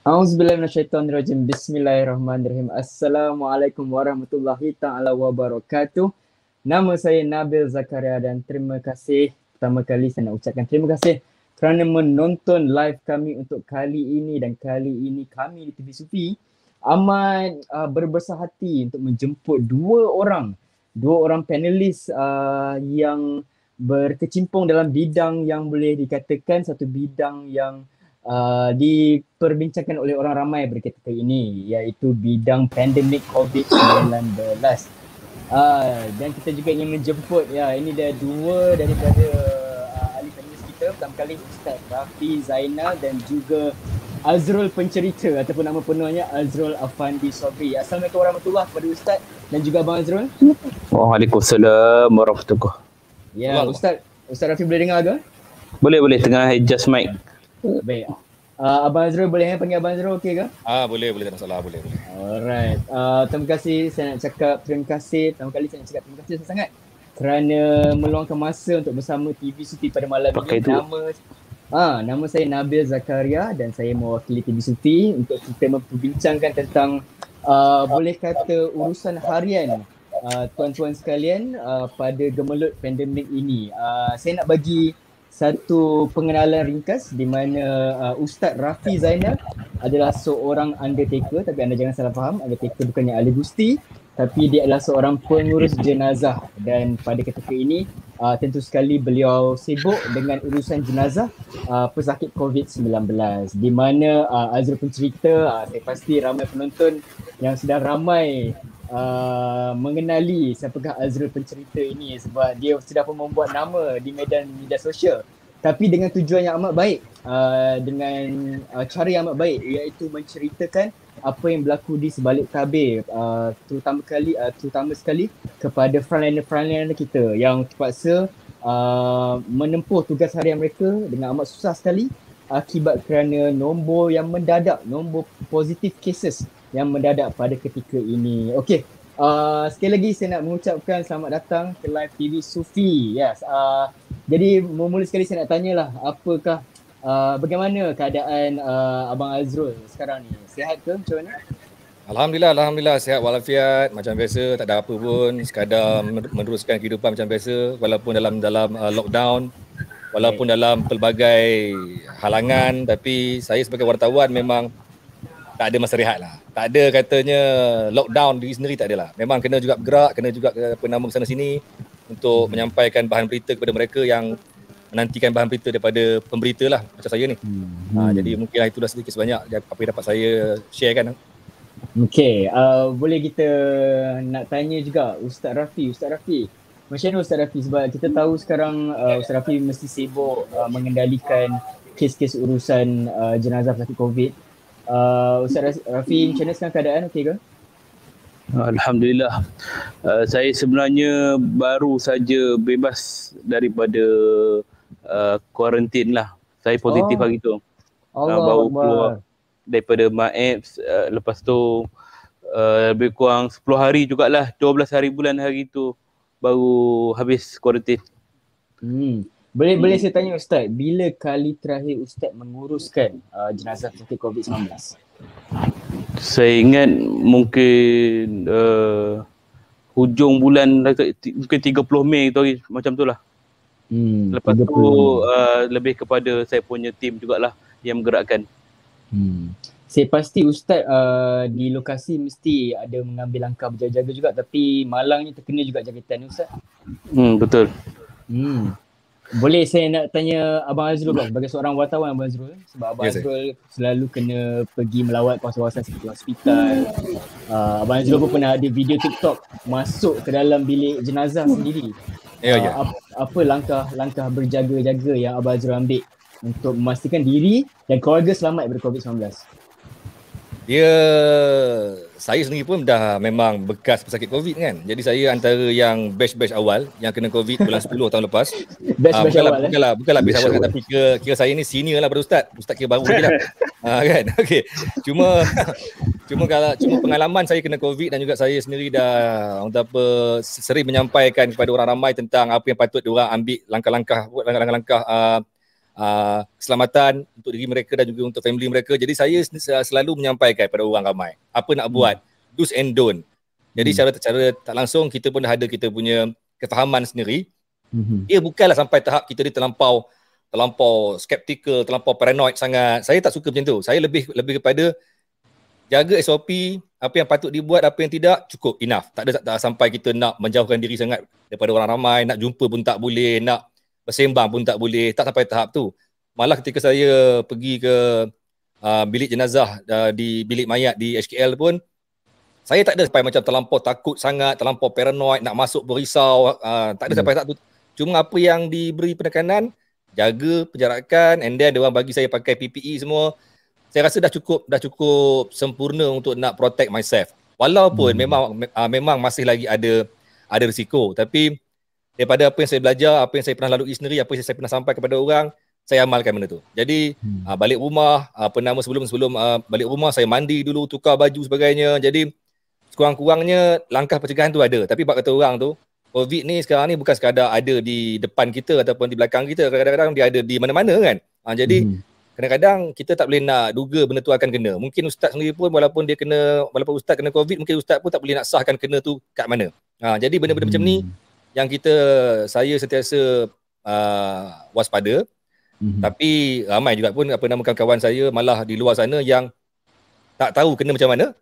Auzubillahi minasyaitonirrajim. Bismillahirrahmanirrahim. Assalamualaikum warahmatullahi taala wabarakatuh. Nama saya Nabil Zakaria dan terima kasih, pertama kali saya nak ucapkan terima kasih kerana menonton live kami untuk kali ini, dan kali ini kami di TV Sufi amat berbesar hati untuk menjemput dua orang panelis yang berkecimpung dalam bidang yang boleh dikatakan satu bidang yang diperbincangkan oleh orang ramai berketika ini, iaitu bidang pandemik COVID-19. Dan kita juga ingin menjemput, ini dah dua daripada ahli panelis kita. Pertama kali Ustaz Rafi Zainal dan juga Azrul pencerita ataupun nama penuhnya Azrul Afandi Sobri. Assalamualaikum warahmatullahi kepada Ustaz dan juga Abang Azrul. Waalaikumsalam warahmatullahi. Ya, Ustaz Rafi boleh dengar ke? Boleh, tengah adjust mic. Baik. Abang Azrul boleh panggil Abang Azrul, okey ke? Boleh, tak masalah, boleh. Alright. Terima kasih, saya nak cakap terima kasih. Pertama kali saya nak cakap terima kasih sangat kerana meluangkan masa untuk bersama TV Sufi pada malam ini. Nama saya Nabil Zakaria dan saya mewakili TV Sufi untuk kita memperbincangkan tentang boleh kata urusan harian tuan-tuan sekalian pada gemelut pandemik ini. Saya nak bagi satu pengenalan ringkas di mana Ustaz Rafi Zainal adalah seorang undertaker, tapi anda jangan salah faham, undertaker bukannya ahli gusti, tapi dia adalah seorang pengurus jenazah, dan pada ketika ini tentu sekali beliau sibuk dengan urusan jenazah pesakit COVID-19, di mana Azrul pencerita, saya pasti ramai penonton yang sudah ramai mengenali siapakah Azrul pencerita ini sebab dia sudah pun membuat nama di medan media sosial, tapi dengan tujuan yang amat baik, dengan cara yang amat baik, iaitu menceritakan apa yang berlaku di sebalik tabir, terutama sekali kepada frontliner kita yang terpaksa menempuh tugas harian mereka dengan amat susah sekali akibat kerana nombor yang mendadak, nombor positif cases yang mendadak pada ketika ini. Okey, sekali lagi saya nak mengucapkan selamat datang ke live TV Sufi. Yes. Jadi mula sekali saya nak tanyalah, apakah bagaimana keadaan Abang Azrul sekarang ni? Sihat ke? Macam mana? Alhamdulillah sihat walafiat, macam biasa, tak ada apa pun, sekadar meneruskan kehidupan macam biasa walaupun dalam lockdown, walaupun dalam pelbagai halangan, tapi saya sebagai wartawan memang tak ada masa rehat lah. Tak ada katanya lockdown diri sendiri, tak adalah. Memang kena juga bergerak, kena juga ke sana sini untuk menyampaikan bahan berita kepada mereka yang menantikan bahan berita daripada pemberita lah macam saya ni. Jadi mungkinlah itulah sedikit sebanyak apa yang dapat saya sharekan. Okey, boleh kita nak tanya juga Ustaz Rafi. Macam mana Ustaz Rafi? Sebab kita tahu sekarang Ustaz Rafi mesti sibuk mengendalikan kes-kes urusan jenazah pesakit COVID. Ustaz Rafi, macam mana sekarang keadaan, okey ke? Alhamdulillah. Saya sebenarnya baru saja bebas daripada kuarantin lah. Saya positif hari tu. Baru keluar daripada MAEPS. Lepas tu lebih kurang 10 hari jugalah, 12 hari bulan hari tu baru habis kuarantin. Boleh saya tanya Ustaz, bila kali terakhir Ustaz menguruskan jenazah pesakit COVID-19? Saya ingat mungkin hujung bulan, mungkin 30 Mei tu hari, macam tu lah. Lepas tu lebih kepada saya punya tim jugalah yang menggerakkan. Saya pasti Ustaz di lokasi mesti ada mengambil langkah berjaga-jaga juga, tapi malangnya terkena juga jangkitan ni Ustaz. Betul. Boleh saya nak tanya Abang Azrul pula, sebagai seorang wartawan Abang Azrul, sebab Abang Azrul selalu kena pergi melawat kawasan-kawasan seperti hospital. Abang Azrul pun pernah ada video TikTok masuk ke dalam bilik jenazah sendiri. Apa langkah berjaga-jaga yang Abang Azrul ambil untuk memastikan diri dan keluarga selamat daripada COVID-19? Saya sendiri pun dah memang bekas pesakit COVID kan. Jadi saya antara yang batch awal yang kena COVID bulan 10 tahun lepas. Bukanlah batch awal kan, tapi kira saya ni senior lah pada Ustaz. Ustaz kira baru lagi lah. Kan? Okey. Cuma pengalaman saya kena COVID dan juga saya sendiri dah sering menyampaikan kepada orang ramai tentang apa yang patut diorang ambil langkah-langkah keselamatan untuk diri mereka dan juga untuk family mereka. Jadi saya selalu menyampaikan kepada orang ramai apa nak buat, do's and don't. Jadi secara tak langsung kita pun dah ada kita punya kefahaman sendiri. Dia bukanlah sampai tahap kita ni terlampau skeptical, terlampau paranoid sangat. Saya tak suka macam tu. Saya lebih kepada jaga SOP, apa yang patut dibuat, apa yang tidak, cukup, enough. Tak sampai kita nak menjauhkan diri sangat daripada orang ramai, nak jumpa pun tak boleh, nak bersembang pun tak boleh, tak sampai tahap tu. Malah ketika saya pergi ke bilik jenazah di bilik mayat di HKL pun, saya tak ada sampai macam terlampau takut sangat, terlampau paranoid, nak masuk berisau, tak ada sampai tahap tu. Cuma apa yang diberi penekanan, jaga penjarakan, and then dia orang bagi saya pakai PPE semua. Saya rasa dah cukup sempurna untuk nak protect myself. Walaupun memang masih lagi ada risiko, tapi daripada apa yang saya belajar, apa yang saya pernah lalui sendiri, apa yang saya pernah sampai kepada orang, saya amalkan benda tu. Jadi balik rumah, sebelum balik rumah saya mandi dulu, tukar baju sebagainya. Jadi sekurang-kurangnya langkah pencegahan tu ada. Tapi bab kata orang tu, COVID ni sekarang ni bukan sekadar ada di depan kita ataupun di belakang kita, kadang-kadang dia ada di mana-mana kan. Jadi kadang-kadang kita tak boleh nak duga benda tu akan kena. Mungkin ustaz sendiri pun walaupun ustaz kena COVID, mungkin ustaz pun tak boleh nak sahkan kena tu kat mana. Jadi benda-benda macam ni yang saya sentiasa waspada. Tapi ramai juga pun kawan-kawan saya malah di luar sana yang tak tahu kena macam mana,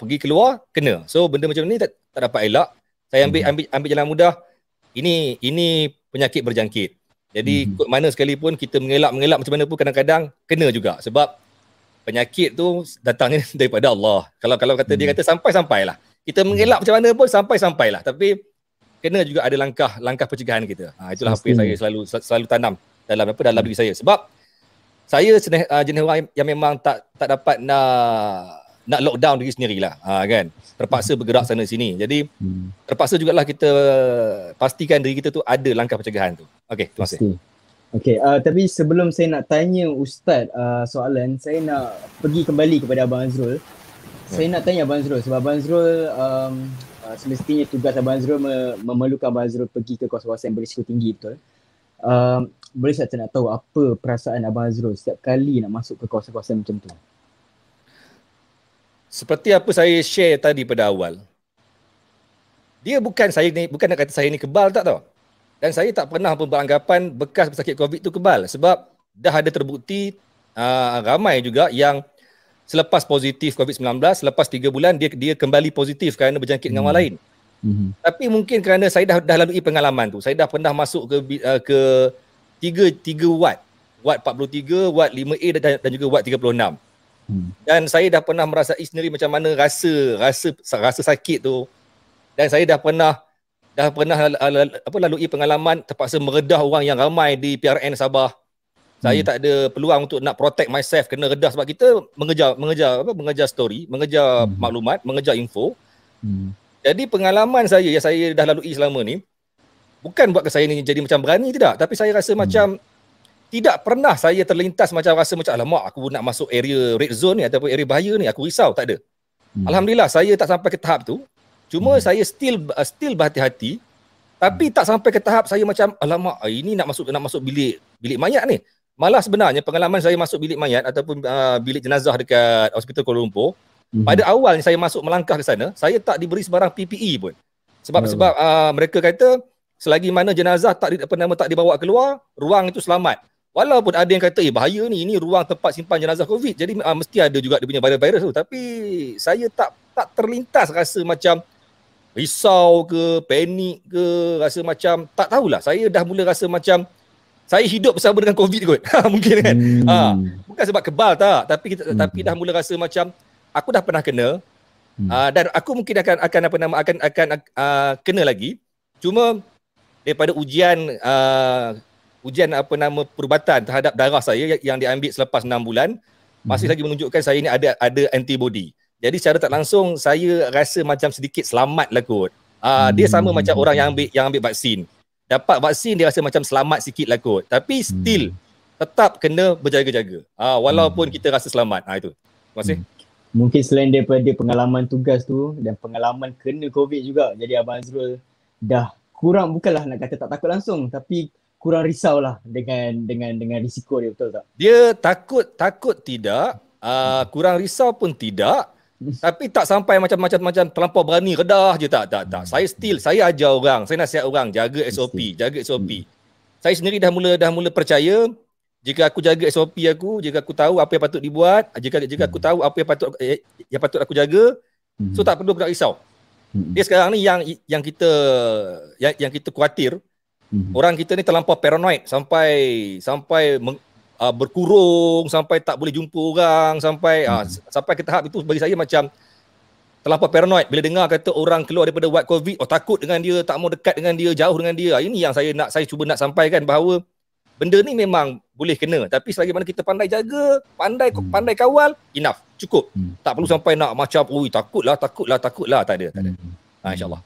pergi keluar kena. So benda macam ni tak dapat elak. Saya ambil jalan mudah. Ini penyakit berjangkit. Jadi kot mana sekalipun kita mengelak macam mana pun kadang-kadang kena juga, sebab penyakit tu datangnya daripada Allah. Kalau kata dia kata sampailah. Kita mengelak macam mana pun sampailah. Tapi kena juga ada langkah pencegahan kita. Itulah apa yang saya selalu tanam dalam diri saya. Sebab saya jenis orang yang memang tak dapat nak lockdown diri sendirilah, kan. Terpaksa bergerak sana sini. Jadi terpaksa jugalah kita pastikan diri kita tu ada langkah pencegahan tu. Okey, terima kasih. Okey, tapi sebelum saya nak tanya Ustaz soalan, saya nak pergi kembali kepada Abang Azrul. Saya nak tanya Abang Azrul sebab Abang Azrul semestinya tugas Abang Azrul memerlukan Abang Azrul pergi ke kawasan yang berisiko tinggi, betul? Boleh saya nak tahu apa perasaan Abang Azrul setiap kali nak masuk ke kawasan-kawasan macam tu? Seperti apa saya share tadi pada awal, dia bukan nak kata saya ni kebal, tak tahu. Dan saya tak pernah pun beranggapan bekas pesakit COVID tu kebal, sebab dah ada terbukti ramai juga yang selepas positif COVID-19, selepas 3 bulan dia kembali positif kerana berjangkit dengan orang lain. Tapi mungkin kerana saya dah lalui pengalaman tu. Saya dah pernah masuk ke tiga ward 43, ward 5A dan juga ward 36. Dan saya dah pernah merasai sendiri macam mana rasa sakit tu. Dan saya dah pernah lalui pengalaman terpaksa meredah orang yang ramai di PRN Sabah. Saya tak ada peluang untuk nak protect myself, kena redah sebab kita mengejar story, mengejar maklumat, mengejar info. Jadi pengalaman saya yang saya dah lalui selama ni bukan buatkan saya ni jadi macam berani, tidak, tapi saya rasa macam tidak pernah saya terlintas rasa macam alamak aku nak masuk area red zone ni ataupun area bahaya ni, aku risau, tak ada. Alhamdulillah saya tak sampai ke tahap tu. Cuma saya still berhati-hati, tapi tak sampai ke tahap saya macam alamak ini nak masuk bilik mayat ni. Malah sebenarnya pengalaman saya masuk bilik mayat ataupun bilik jenazah dekat Hospital Kuala Lumpur, pada awalnya saya melangkah ke sana, saya tak diberi sebarang PPE pun. Sebab mereka kata selagi mana jenazah tak dibawa keluar, ruang itu selamat. Walaupun ada yang kata bahaya ni, ini ruang tempat simpan jenazah COVID, jadi mesti ada juga dia punya virus tu. Tapi saya tak terlintas rasa macam risau ke, panik ke, rasa macam tak tahulah. Saya dah mula rasa macam saya hidup bersama dengan COVID kot. Mungkin kan. Bukan sebab kebal tak, tapi dah mula rasa macam aku dah pernah kena. Dan aku mungkin akan kena lagi. Cuma daripada ujian perubatan terhadap darah saya yang diambil selepas 6 bulan masih lagi menunjukkan saya ni ada antibody. Jadi secara tak langsung saya rasa macam sedikit selamat lah kot. Dia sama macam orang yang ambil vaksin. Dapat vaksin dia rasa macam selamat sikit lah kot. Tapi still tetap kena berjaga-jaga. Walaupun kita rasa selamat. Itu. Terima kasih. Mungkin selain daripada pengalaman tugas tu dan pengalaman kena COVID juga, jadi Abang Azrul dah kurang, bukanlah nak kata tak takut langsung, tapi kurang risau lah dengan risiko dia, betul tak? Dia takut tidak, kurang risau pun tidak, tapi tak sampai macam terlampau berani redah je, tak. Saya ajar orang, saya nasihat orang jaga SOP. Saya sendiri dah mula percaya, jika aku jaga SOP aku, jika aku tahu apa yang patut dibuat, jika aku tahu apa yang patut aku jaga, so tak perlu nak risau. Dia sekarang ni yang kita khawatir, orang kita ni terlampau paranoid sampai berkurung, sampai tak boleh jumpa orang, sampai ke tahap itu bagi saya macam terlampau paranoid. Bila dengar kata orang keluar daripada white COVID, takut dengan dia, tak mau dekat dengan dia, jauh dengan dia. Ini yang saya cuba nak sampaikan, bahawa benda ni memang boleh kena, tapi selagi mana kita pandai jaga, pandai kawal, enough, cukup. Tak perlu sampai nak macam takutlah, tak ada. InsyaAllah.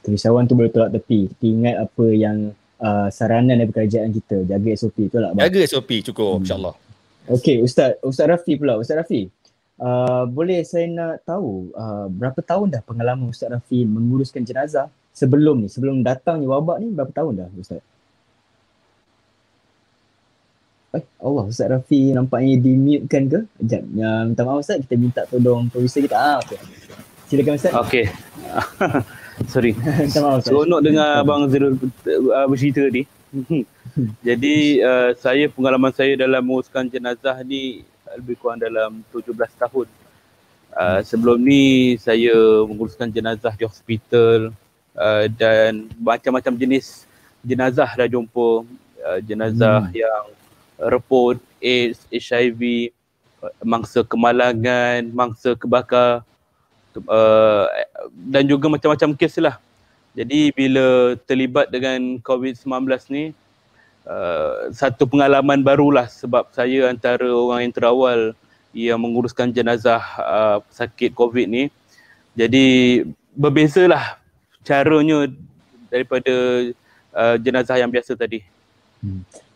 Kerisauan tu boleh tolak tepi. Kita ingat apa yang saranan dari kerajaan kita, jaga SOP tu lah. Jaga SOP cukup, insyaAllah. Okey, Ustaz Rafi pula. Ustaz Rafi, boleh saya nak tahu berapa tahun dah pengalaman Ustaz Rafi menguruskan jenazah sebelum datangnya wabak ni, berapa tahun dah Ustaz? Allah, Ustaz Rafi nampaknya di-mute-kan ke? Sekejap, minta maaf Ustaz, kita minta tolong producer kita. Okay. Silakan Ustaz. Okey. Sorry. Minta maaf Ustaz. Seronok dengar Abang Zirul bercerita tadi. Jadi pengalaman saya dalam menguruskan jenazah ni lebih kurang dalam 17 tahun. Sebelum ni saya menguruskan jenazah di hospital dan macam-macam jenis jenazah dah jumpa. Jenazah yang repot, AIDS, HIV, mangsa kemalangan, mangsa kebakar, dan juga macam-macam kes lah. Jadi bila terlibat dengan COVID-19 ni, satu pengalaman barulah, sebab saya antara orang yang terawal yang menguruskan jenazah pesakit COVID ni. Jadi berbezalah caranya daripada jenazah yang biasa tadi.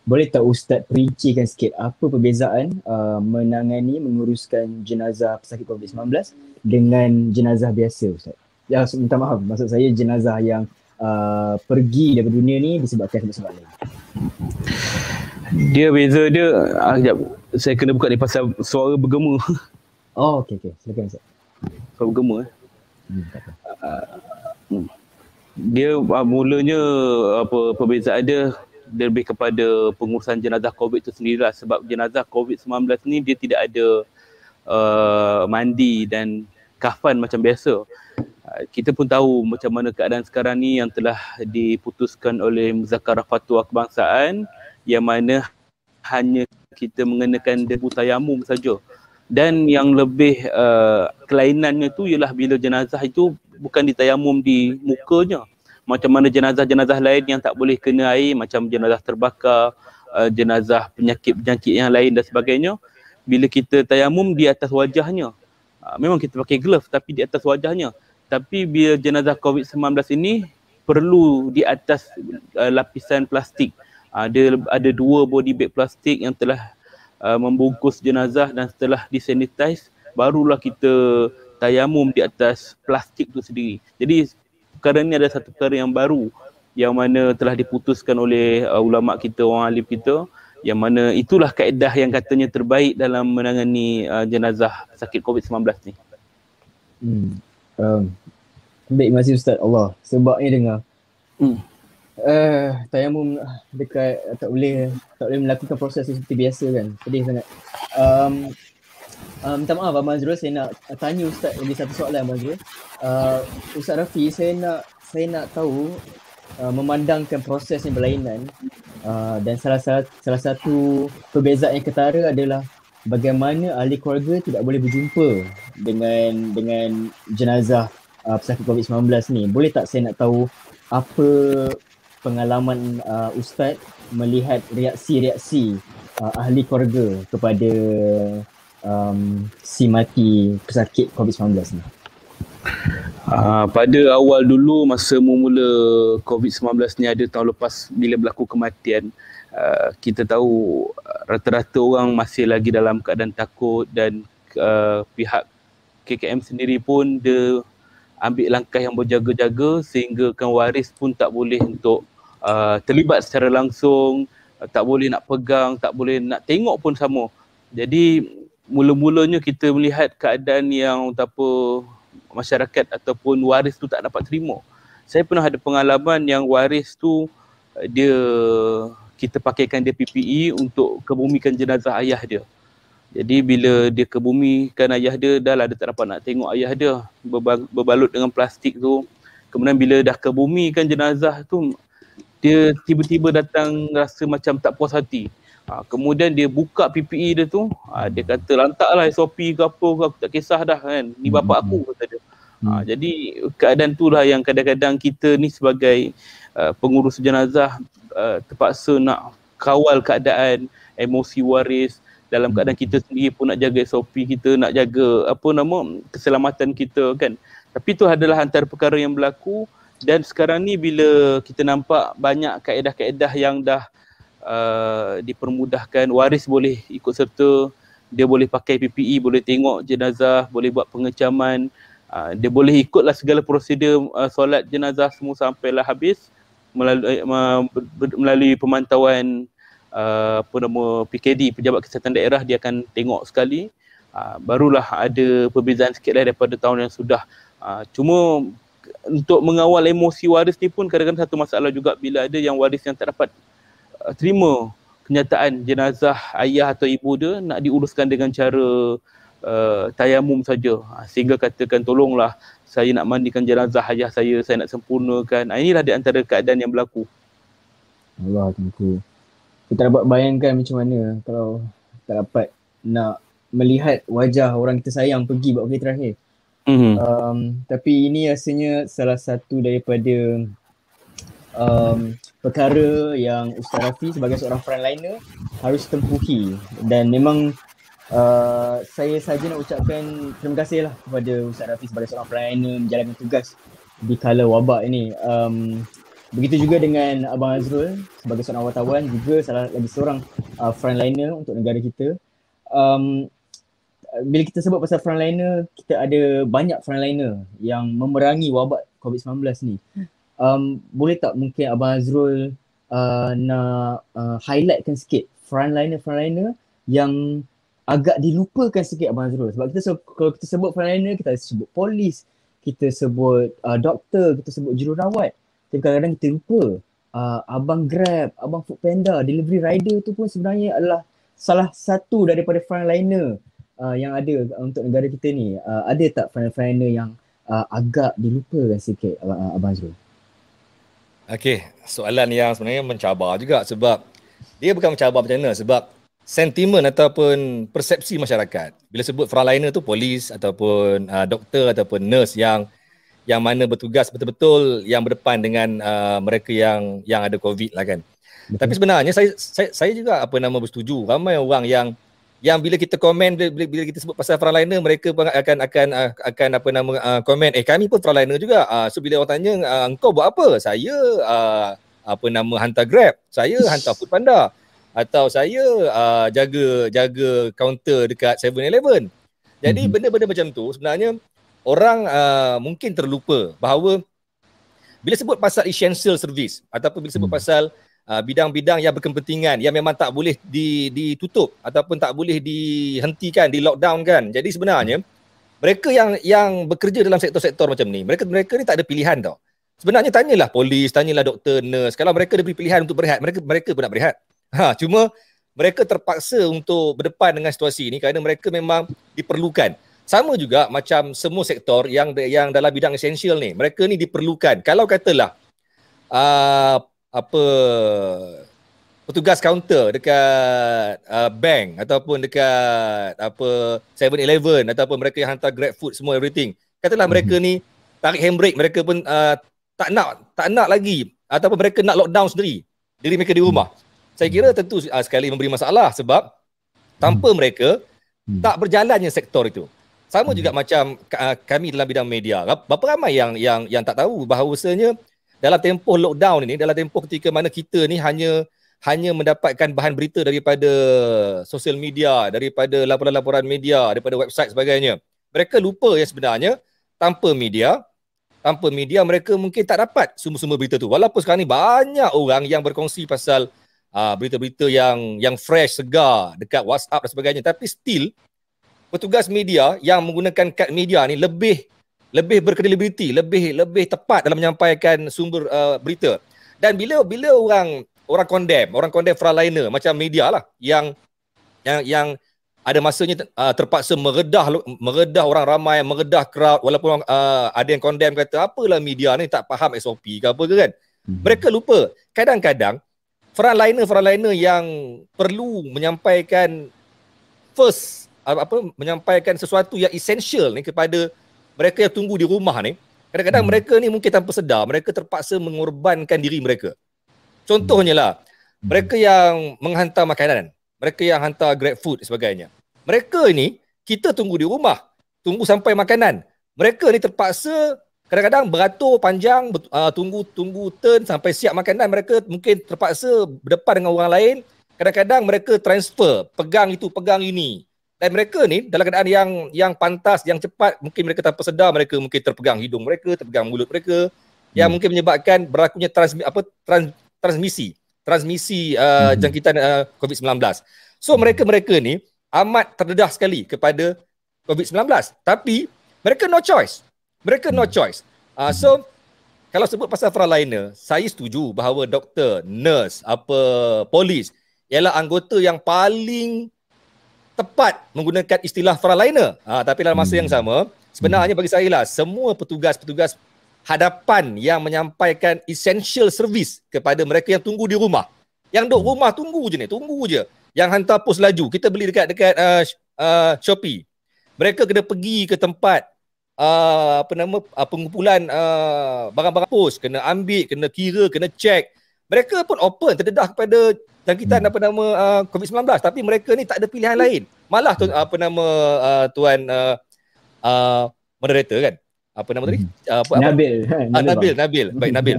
Boleh tak Ustaz perincikan sikit apa perbezaan menguruskan jenazah pesakit COVID-19 dengan jenazah biasa Ustaz? Ya, minta maaf, maksud saya jenazah yang pergi daripada dunia ni disebabkan sebab lain. Dia beza dia, sekejap, saya kena buka ni pasal suara bergema. Oh, okey. Silakan Ustaz. Suara bergema dia mulanya perbezaan dia lebih kepada pengurusan jenazah COVID itu sendirilah, sebab jenazah COVID-19 ni dia tidak ada mandi dan kafan macam biasa. Kita pun tahu macam mana keadaan sekarang ni yang telah diputuskan oleh Muzakarah Fatwa Kebangsaan, yang mana hanya kita mengenakan debu tayamum saja. Dan yang lebih kelainannya tu ialah bila jenazah itu bukan ditayamum di mukanya. Macam mana jenazah-jenazah lain yang tak boleh kena air, macam jenazah terbakar, jenazah penyakit-penyakit yang lain dan sebagainya. Bila kita tayamum di atas wajahnya, memang kita pakai glove tapi di atas wajahnya. Tapi bila jenazah COVID-19 ini perlu di atas lapisan plastik. Ada 2 body bag plastik yang telah membungkus jenazah, dan setelah disanitize barulah kita tayamum di atas plastik itu sendiri. Jadi perkara ini ada satu perkara yang baru yang mana telah diputuskan oleh ulama kita, orang alim kita, yang mana itulah kaedah yang katanya terbaik dalam menangani jenazah sakit COVID-19 ni. Baik, terima kasih Ustaz. Allah, sebabnya dengar tayamum dekat tak boleh melakukan proses seperti biasa kan. Sedih sangat. Minta maaf Abang Zirul, saya nak tanya Ustaz lagi satu soalan Abang Zirul. Ustaz Rafi, saya nak tahu memandangkan proses yang berlainan, dan salah satu perbezaan yang ketara adalah bagaimana ahli keluarga tidak boleh berjumpa dengan jenazah pesakit COVID-19 ni. Boleh tak saya nak tahu apa pengalaman Ustaz melihat reaksi-reaksi ahli keluarga kepada si mati pesakit COVID-19 ni? Pada awal dulu masa mula COVID-19 ni ada tahun lepas, bila berlaku kematian, kita tahu rata-rata orang masih lagi dalam keadaan takut, dan pihak KKM sendiri pun dia ambil langkah yang berjaga-jaga sehingga kan waris pun tak boleh untuk terlibat secara langsung, tak boleh nak pegang, tak boleh nak tengok pun sama. Jadi mula-mulanya kita melihat keadaan yang masyarakat ataupun waris tu tak dapat terima. Saya pernah ada pengalaman yang waris tu kita pakaikan dia PPE untuk kebumikan jenazah ayah dia. Jadi bila dia kebumikan ayah dia, dah lah dia tak dapat nak tengok ayah dia berbalut dengan plastik tu. Kemudian bila dah kebumikan jenazah tu, dia tiba-tiba datang rasa macam tak puas hati. Kemudian dia buka PPE dia tu, dia kata lantaklah SOP ke apa ke, aku tak kisah dah kan. Ni bapak aku, kata dia. Jadi keadaan tu lah yang kadang-kadang kita ni sebagai pengurus jenazah terpaksa nak kawal keadaan emosi waris, dalam keadaan kita sendiri pun nak jaga SOP kita, nak jaga keselamatan kita kan. Tapi itu adalah antara perkara yang berlaku, dan sekarang ni bila kita nampak banyak kaedah-kaedah yang dah dipermudahkan, waris boleh ikut serta, dia boleh pakai PPE, boleh tengok jenazah, boleh buat pengecaman, dia boleh ikutlah segala prosedur solat jenazah semua sampailah habis melalui pemantauan PKD, Pejabat Kesihatan Daerah, dia akan tengok sekali. Barulah ada perbezaan sikit lah daripada tahun yang sudah. Cuma untuk mengawal emosi waris ni pun kadang-kadang satu masalah juga bila ada yang waris yang tak dapat terima kenyataan jenazah ayah atau ibu dia, nak diuruskan dengan cara tayamum saja, sehingga katakan tolonglah saya nak mandikan jenazah ayah saya nak sempurnakan. Inilah di antara keadaan yang berlaku. Allah tentu. Kita dapat bayangkan macam mana kalau tak dapat nak melihat wajah orang kita sayang pergi buat kali terakhir. Tapi ini rasanya salah satu daripada perkara yang Ustaz Rafi sebagai seorang frontliner harus tempuhi, dan memang saya saja nak ucapkan terima kasih lah kepada Ustaz Rafi sebagai seorang frontliner menjalankan tugas di kala wabak ini. Begitu juga dengan Abang Azrul sebagai seorang wartawan, juga salah lagi seorang frontliner untuk negara kita. Bila kita sebut pasal frontliner, kita ada banyak frontliner yang memerangi wabak COVID-19 ni. Boleh tak mungkin Abang Azrul nak highlightkan sikit frontliner yang agak dilupakan sikit Abang Azrul? Sebab kalau kita sebut frontliner, kita sebut polis, kita sebut doktor, kita sebut jururawat. Tapi kadang-kadang kita lupa abang Grab, abang Foodpanda, delivery rider tu pun sebenarnya adalah salah satu daripada frontliner yang ada untuk negara kita ni. Ada tak frontliner yang agak dilupakan sikit Abang Azrul? Okey, soalan yang sebenarnya mencabar juga, sebab dia bukan mencabar macam mana, sebab sentimen ataupun persepsi masyarakat bila sebut frontliner tu polis ataupun doktor ataupun nurse yang mana bertugas betul-betul yang berdepan dengan mereka yang ada COVID lah kan. Betul. Tapi sebenarnya saya juga bersetuju. Ramai orang yang bila kita komen, bila kita sebut pasal frontliner, mereka akan komen, kami pun frontliner juga. So bila orang tanya, engkau buat apa? Saya hantar Grab, saya hantar Foodpanda, atau saya jaga kaunter dekat 7-Eleven. Jadi benda-benda macam tu sebenarnya orang mungkin terlupa bahawa bila sebut pasal essential service ataupun bila sebut pasal bidang-bidang yang berkepentingan yang memang tak boleh ditutup ataupun tak boleh dihentikan, di lockdown kan. Jadi sebenarnya mereka yang bekerja dalam sektor-sektor macam ni, mereka ni tak ada pilihan tau. Sebenarnya tanyalah polis, tanyalah doktor, nurse, kalau mereka diberi pilihan untuk berehat, mereka pun nak berehat. Cuma mereka terpaksa untuk berdepan dengan situasi ini kerana mereka memang diperlukan. Sama juga macam semua sektor yang dalam bidang esensial ni, mereka ni diperlukan. Kalau katalah petugas kaunter dekat bank ataupun dekat 7-Eleven ataupun mereka yang hantar Grab food semua everything, katalah mereka ni tarik handbrake, mereka pun tak nak lagi ataupun mereka nak lockdown sendiri, diri mereka di rumah. Saya kira tentu sekali memberi masalah, sebab tanpa mereka tak berjalannya sektor itu. Sama juga macam kami dalam bidang media. Berapa ramai yang tak tahu bahawasanya dalam tempoh lockdown ini, dalam tempoh ketika mana kita ni hanya mendapatkan bahan berita daripada sosial media, daripada laporan-laporan media, daripada website sebagainya. Mereka lupa yang sebenarnya tanpa media, Tanpa media mereka mungkin tak dapat sumber-sumber berita tu. Walaupun sekarang ni banyak orang yang berkongsi pasal berita-berita yang fresh, segar dekat WhatsApp dan sebagainya, tapi still petugas media yang menggunakan kad media ni lebih berkredibiliti, lebih tepat dalam menyampaikan sumber berita. Dan bila orang condemn frontliner macam media lah yang ada masanya terpaksa meredah orang ramai, meredah crowd, walaupun ada yang condemn kata apalah media ni tak faham SOP ke apa ke kan. Mereka lupa kadang-kadang frontliner yang perlu menyampaikan menyampaikan sesuatu yang essential ni kepada mereka yang tunggu di rumah ni. Kadang-kadang mereka ni mungkin tanpa sedar mereka terpaksa mengorbankan diri mereka. Contohnya lah, mereka yang menghantar makanan, mereka yang hantar GrabFood dan sebagainya. Mereka ni, kita tunggu di rumah, tunggu sampai makanan. Mereka ni terpaksa kadang-kadang beratur panjang, tunggu turn sampai siap makanan. Mereka mungkin terpaksa berdepan dengan orang lain. Kadang-kadang mereka transfer, pegang itu, pegang ini. Dan mereka ni dalam keadaan yang pantas, yang cepat, mungkin mereka tanpa sedar, mereka mungkin terpegang hidung mereka, terpegang mulut mereka, yang mungkin menyebabkan berlakunya transmisi jangkitan COVID-19. So mereka ni amat terdedah sekali kepada COVID-19. Tapi mereka no choice. So kalau sebut pasal frontliner, saya setuju bahawa doktor, nurse, polis ialah anggota yang paling tepat menggunakan istilah frontliner. Tapi dalam masa yang sama, sebenarnya bagi saya lah, semua petugas-petugas hadapan yang menyampaikan essential service kepada mereka yang tunggu di rumah. Yang duduk rumah tunggu je. Yang hantar pos laju, kita beli dekat Shopee. Mereka kena pergi ke tempat pengumpulan barang-barang pos, kena ambil, kena kira, kena check. Mereka pun open, terdedah kepada jangkitan COVID-19, tapi mereka ni tak ada pilihan lain. Malah tuan moderator kan? Apa nama tadi? Nabil. Baik, Nabil.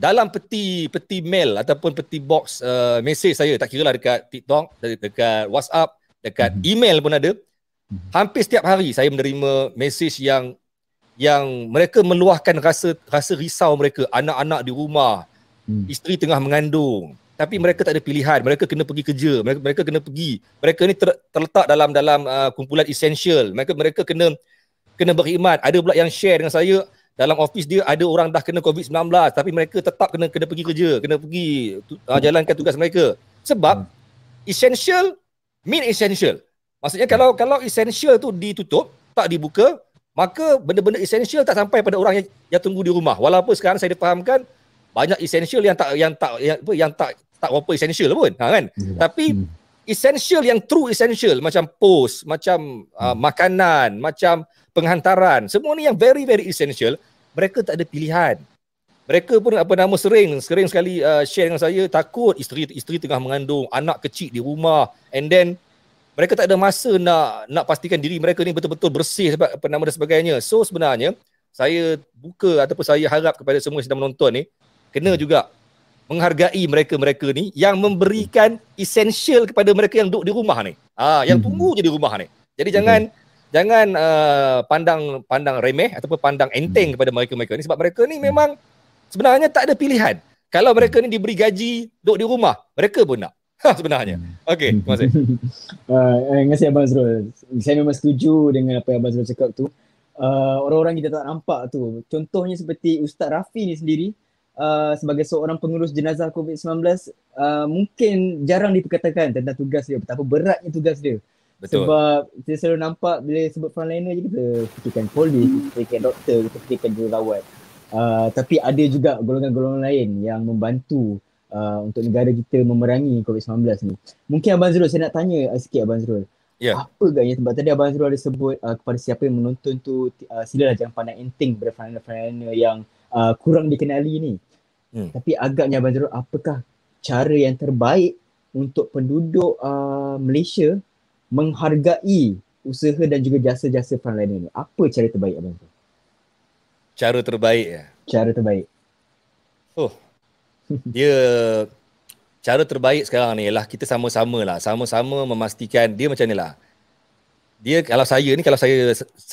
Dalam peti mail ataupun peti box mesej saya, tak kira lah dekat TikTok, dekat WhatsApp, dekat email pun ada. Hampir setiap hari saya menerima mesej yang mereka meluahkan rasa risau mereka, anak-anak di rumah, isteri tengah mengandung, tapi mereka tak ada pilihan, mereka kena pergi kerja, mereka kena pergi. Mereka ni terletak dalam kumpulan essential. Mereka kena berkhidmat. Ada pula yang share dengan saya, dalam office dia ada orang dah kena COVID-19 tapi mereka tetap kena pergi kerja, kena pergi jalankan tugas mereka. Sebab essential mean essential. Maksudnya kalau essential tu ditutup, tak dibuka, maka benda-benda essential tak sampai pada orang yang tunggu di rumah. Walaupun sekarang saya difahamkan banyak essential yang tak apa essential pun, kan? Tapi essential yang true essential macam pos, macam makanan, macam penghantaran, semua ni yang very very essential, mereka tak ada pilihan. Mereka pun sering sekali share dengan saya, takut isteri tengah mengandung, anak kecil di rumah, and then mereka tak ada masa nak pastikan diri mereka ni betul-betul bersih dan sebagainya. So sebenarnya saya buka ataupun saya harap kepada semua yang sedang menonton ni, kena juga menghargai mereka-mereka ni yang memberikan essential kepada mereka yang duduk di rumah ni. Yang tunggu je di rumah ni. Jadi jangan pandang remeh ataupun pandang enteng kepada mereka-mereka ni, sebab mereka ni memang sebenarnya tak ada pilihan. Kalau mereka ni diberi gaji duduk di rumah, mereka pun nak. Sebenarnya. Okey, terima kasih. Terima kasih Abang Azrul. Saya memang setuju dengan apa yang Abang Azrul cakap tu. Orang-orang kita tak nampak tu. Contohnya seperti Ustaz Rafi ni sendiri, sebagai seorang pengurus jenazah COVID-19, mungkin jarang diperkatakan tentang tugas dia, betapa beratnya tugas dia. Betul. Sebab kita selalu nampak bila sebut frontliner je, kita fikirkan polis, kita fikirkan doktor, kita fikirkan jururawat. Tapi ada juga golongan-golongan lain yang membantu untuk negara kita memerangi COVID-19 ni. Mungkin Abang Azrul, saya nak tanya sikit Abang Azrul. Apa agaknya, sebab tadi Abang Azrul ada sebut kepada siapa yang menonton tu, silalah jangan pandang enteng pada frontliner yang kurang dikenali ni. Tapi agaknya Abang Azrul, apakah cara yang terbaik untuk penduduk Malaysia menghargai usaha dan juga jasa-jasa frontliner ni? Apa cara terbaik Abang Azrul? Cara terbaik ya? Cara terbaik. Dia cara terbaik sekarang ni ialah kita sama-sama memastikan dia macam ni lah. dia kalau saya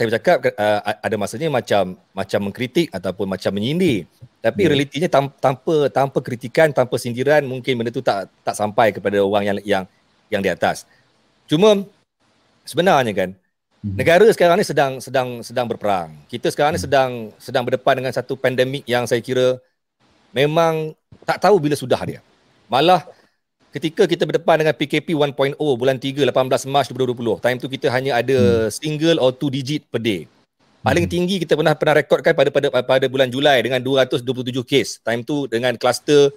bercakap ada masanya macam mengkritik ataupun macam menyindir. Tapi realitinya tanpa kritikan, tanpa sindiran, mungkin benda tu tak sampai kepada orang yang di atas. Cuma sebenarnya kan negara sekarang ni sedang berperang. Kita sekarang ni sedang berdepan dengan satu pandemik yang saya kira memang tak tahu bila sudah dia. Malah ketika kita berdepan dengan PKP 1.0 bulan 3, 18 Mac 2020, time tu kita hanya ada single or 2 digit per day. Paling tinggi kita pernah rekodkan pada bulan Julai dengan 227 kes. Time tu dengan kluster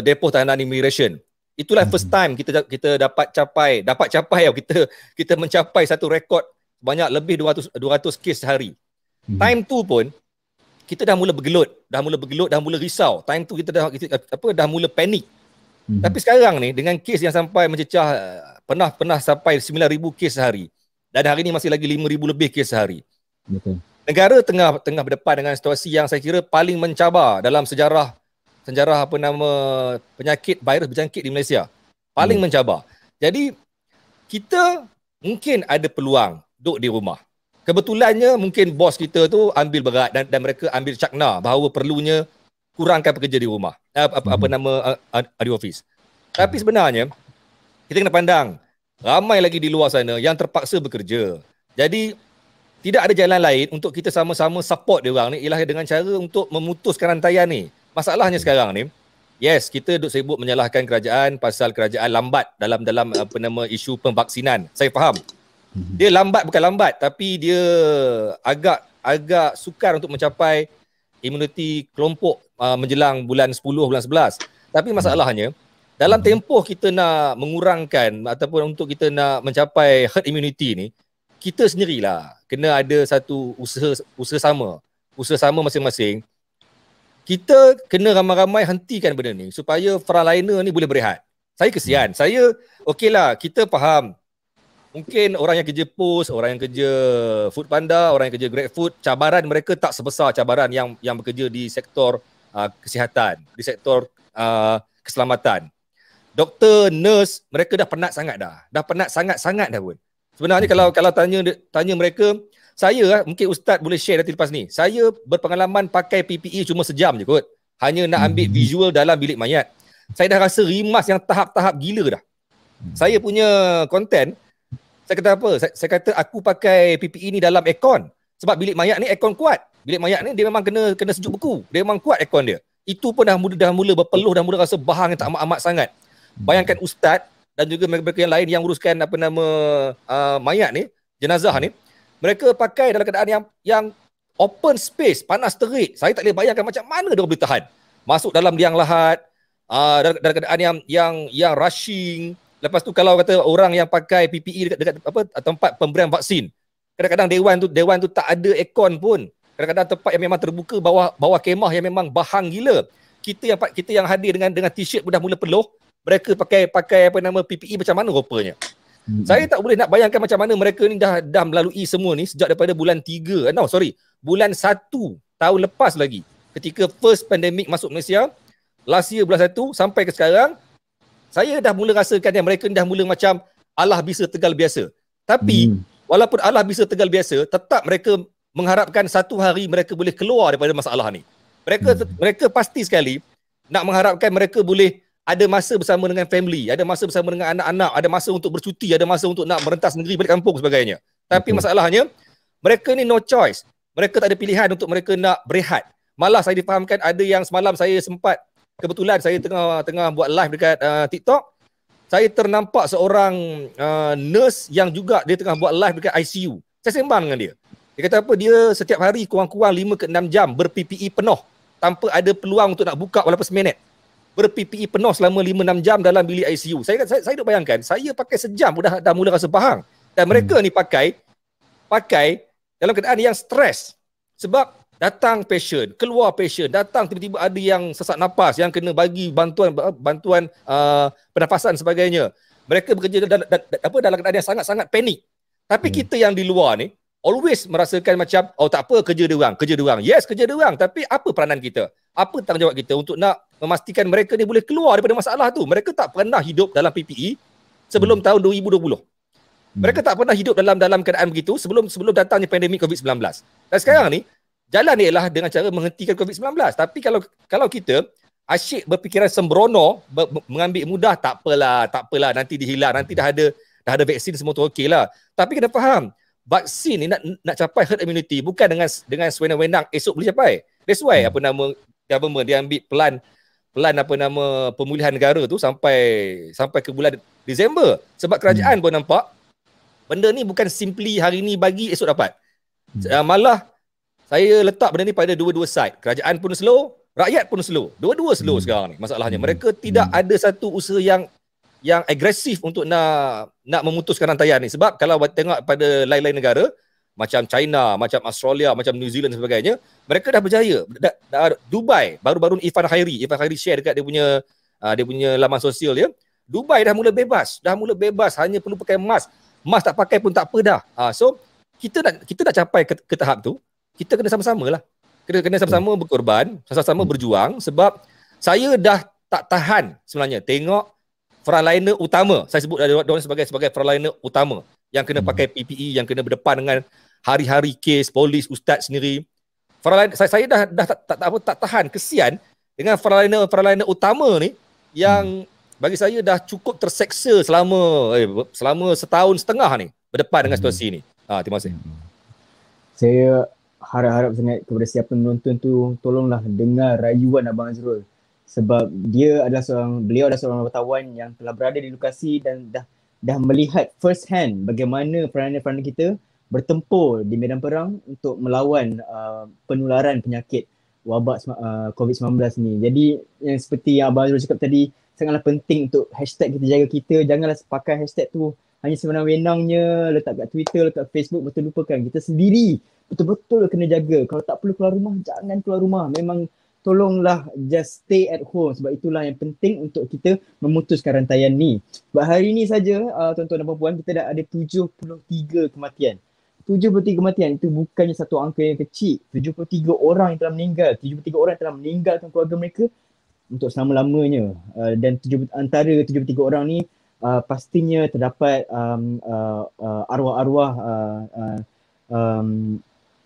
depoh tahanan immigration. Itulah first time kita dapat capai kita mencapai satu rekod banyak lebih 200 kes sehari. Time tu pun kita dah mula bergelut, dah mula risau. Time tu kita dah mula panik. Tapi sekarang ni dengan kes yang sampai mencecah pernah sampai 9,000 kes sehari. Dan hari ni masih lagi 5,000 lebih kes sehari. Betul. Negara tengah berdepan dengan situasi yang saya kira paling mencabar dalam sejarah penyakit virus berjangkit di Malaysia. Paling mencabar. Jadi kita mungkin ada peluang duduk di rumah. Kebetulannya mungkin bos kita tu ambil berat dan mereka ambil cakna bahawa perlunya kurangkan pekerja di rumah. Di office. Tapi sebenarnya kita kena pandang ramai lagi di luar sana yang terpaksa bekerja. Jadi tidak ada jalan lain untuk kita sama-sama support dia orang ni ialah dengan cara untuk memutuskan rantaian ni. Masalahnya sekarang ni, yes, kita duk sibuk menyalahkan kerajaan pasal kerajaan lambat dalam isu pemvaksinan. Saya faham. Dia lambat bukan lambat, tapi dia agak sukar untuk mencapai imuniti kelompok menjelang bulan 10, bulan 11. Tapi masalahnya, dalam tempoh kita nak mengurangkan ataupun untuk kita nak mencapai herd immunity ni, kita sendirilah kena ada satu usaha sama masing-masing. Kita kena ramai-ramai hentikan benda ni supaya frontliner ni boleh berehat. Saya kesian. Saya okeylah, kita faham. Mungkin orang yang kerja pos, orang yang kerja food panda, orang yang kerja GrabFood, cabaran mereka tak sebesar cabaran yang bekerja di sektor kesihatan, di sektor keselamatan. Doktor, nurse, mereka dah penat sangat dah. Dah penat sangat-sangat dah pun. Sebenarnya kalau tanya mereka, saya mungkin Ustaz boleh share nanti lepas ni. Saya berpengalaman pakai PPE cuma sejam je kot. Hanya nak ambil visual dalam bilik mayat. Saya dah rasa rimas yang tahap-tahap gila dah. Saya punya konten, saya kata apa? Saya kata aku pakai PPE ni dalam aircon. Sebab bilik mayat ni aircon kuat. Bilik mayat ni dia memang kena sejuk beku. Dia memang kuat aircon dia. Itu pun dah mula berpeluh, dah mula rasa bahang yang tak amat-amat sangat. Bayangkan Ustaz dan juga mereka yang lain yang uruskan mayat ni, jenazah ni, mereka pakai dalam keadaan yang open space, panas terik. Saya tak boleh bayangkan macam mana dia boleh tahan. Masuk dalam liang lahat, dalam keadaan yang rushing. Lepas tu kalau kata orang yang pakai PPE dekat tempat pemberian vaksin, kadang-kadang dewan tu tak ada aircon pun. Kadang-kadang tempat yang memang terbuka, bawah kemah yang memang bahang gila. Kita yang hadir dengan t-shirt pun dah mula peluh. Mereka pakai PPE macam mana rupanya. Saya tak boleh nak bayangkan macam mana mereka ni dah melalui semua ni sejak daripada bulan 3. Bulan 1 tahun lepas lagi. Ketika first pandemic masuk Malaysia, last year bulan 1 sampai ke sekarang, saya dah mula rasakan yang mereka ni dah mula macam Allah bisa tegal biasa. Tapi walaupun Allah bisa tegal biasa, tetap mereka mengharapkan satu hari mereka boleh keluar daripada masalah ni. Mereka pasti sekali nak mengharapkan mereka boleh ada masa bersama dengan family, ada masa bersama dengan anak-anak, ada masa untuk bercuti, ada masa untuk nak merentas negeri balik kampung sebagainya. Tapi masalahnya, mereka ni no choice. Mereka tak ada pilihan untuk mereka nak berehat. Malah saya difahamkan ada yang semalam saya sempat, kebetulan saya tengah buat live dekat TikTok, saya ternampak seorang nurse yang juga dia tengah buat live dekat ICU. Saya sembang dengan dia. Dia kata apa, dia setiap hari kurang-kurang 5 ke 6 jam ber-PPE penuh tanpa ada peluang untuk nak buka walaupun seminit. Ber-PPE penuh selama 5-6 jam dalam bilik ICU. Saya duk bayangkan, saya pakai sejam pun dah mula rasa bahang. Dan mereka ni pakai dalam keadaan yang stres. Sebab datang patient, keluar patient, datang tiba-tiba ada yang sesak nafas, yang kena bagi bantuan pernafasan sebagainya. Mereka bekerja dalam keadaan yang sangat-sangat panik. Tapi kita yang di luar ni, always merasakan macam, oh tak apa, kerja dia orang. Yes, kerja dia orang. Tapi apa peranan kita? Apa tanggungjawab kita untuk nak memastikan mereka ni boleh keluar daripada masalah tu? Mereka tak pernah hidup dalam PPE sebelum tahun 2020. Mereka tak pernah hidup dalam keadaan begitu sebelum datangnya pandemik COVID-19. Dan sekarang ni jalan ni ialah dengan cara menghentikan COVID-19. Tapi kalau kita asyik berfikiran sembrono, mengambil mudah, tak apalah, nanti dihilang, nanti dah ada vaksin, semua tu okeylah. Tapi kena faham, vaksin ni nak capai herd immunity bukan dengan sewenang-wenang esok boleh capai. That's why government dia ambil pelan pemulihan negara tu sampai ke bulan Disember. Sebab kerajaan pun nampak benda ni bukan simply hari ni bagi esok dapat. Malah saya letak benda ni pada dua-dua side. Kerajaan pun slow, rakyat pun slow. Dua-dua slow sekarang ni masalahnya. Mereka tidak ada satu usaha yang agresif untuk nak memutuskan rantaian ni. Sebab kalau tengok pada lain-lain negara macam China, macam Australia, macam New Zealand dan sebagainya, mereka dah berjaya. Dubai, baru-baru ni Irfan Khairi share dekat dia punya laman sosial dia. Dubai dah mula bebas, hanya perlu pakai mask. Mask tak pakai pun tak apa dah. So kita nak capai ke tahap tu, kita kena sama-sama lah. Kena sama-sama berkorban, sama-sama berjuang, sebab saya dah tak tahan sebenarnya tengok frontliner utama. Saya sebut diorang sebagai frontliner utama yang kena pakai PPE, yang kena berdepan dengan hari-hari kes, polis, ustaz sendiri. Saya dah tak tahan, kesian dengan frontliner utama ni yang bagi saya dah cukup terseksa selama setahun setengah ni berdepan dengan situasi ni. Terima kasih. Saya harap sangat kepada siapa menonton tu, tolonglah dengar rayuan Abang Azrul, sebab beliau adalah seorang wartawan yang telah berada di lokasi dan dah melihat first hand bagaimana peranan kita bertempur di medan perang untuk melawan penularan penyakit wabak COVID-19 ni. Jadi yang seperti yang Abang Azrul cakap tadi, sangatlah penting untuk hashtag kita jaga kita. Janganlah pakai hashtag tu hanya sewenang-wenangnya, letak kat Twitter, letak Facebook, betul lupakan kita sendiri. Betul-betul kena jaga. Kalau tak perlu keluar rumah, jangan keluar rumah. Memang tolonglah just stay at home, sebab itulah yang penting untuk kita memutuskan rantaian ni. Sebab hari ni saja, tuan-tuan dan puan-puan, kita dah ada 73 kematian. 73 kematian itu bukannya satu angka yang kecil. 73 orang yang telah meninggal. 73 orang yang telah meninggalkan keluarga mereka untuk selama-lamanya. Dan antara 73 orang ni pastinya terdapat arwah-arwah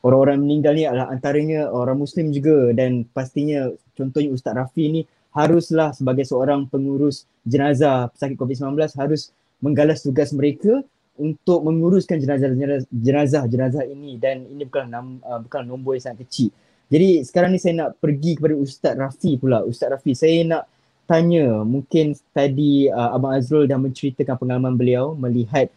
orang-orang meninggal ni adalah antaranya orang Muslim juga, dan pastinya contohnya Ustaz Rafi ni haruslah sebagai seorang pengurus jenazah pesakit COVID-19 harus menggalas tugas mereka untuk menguruskan jenazah ini, dan ini bukan nombor yang sangat kecil. Jadi sekarang ni saya nak pergi kepada Ustaz Rafi pula. Ustaz Rafi, saya nak tanya, mungkin tadi Abang Azrul dah menceritakan pengalaman beliau melihat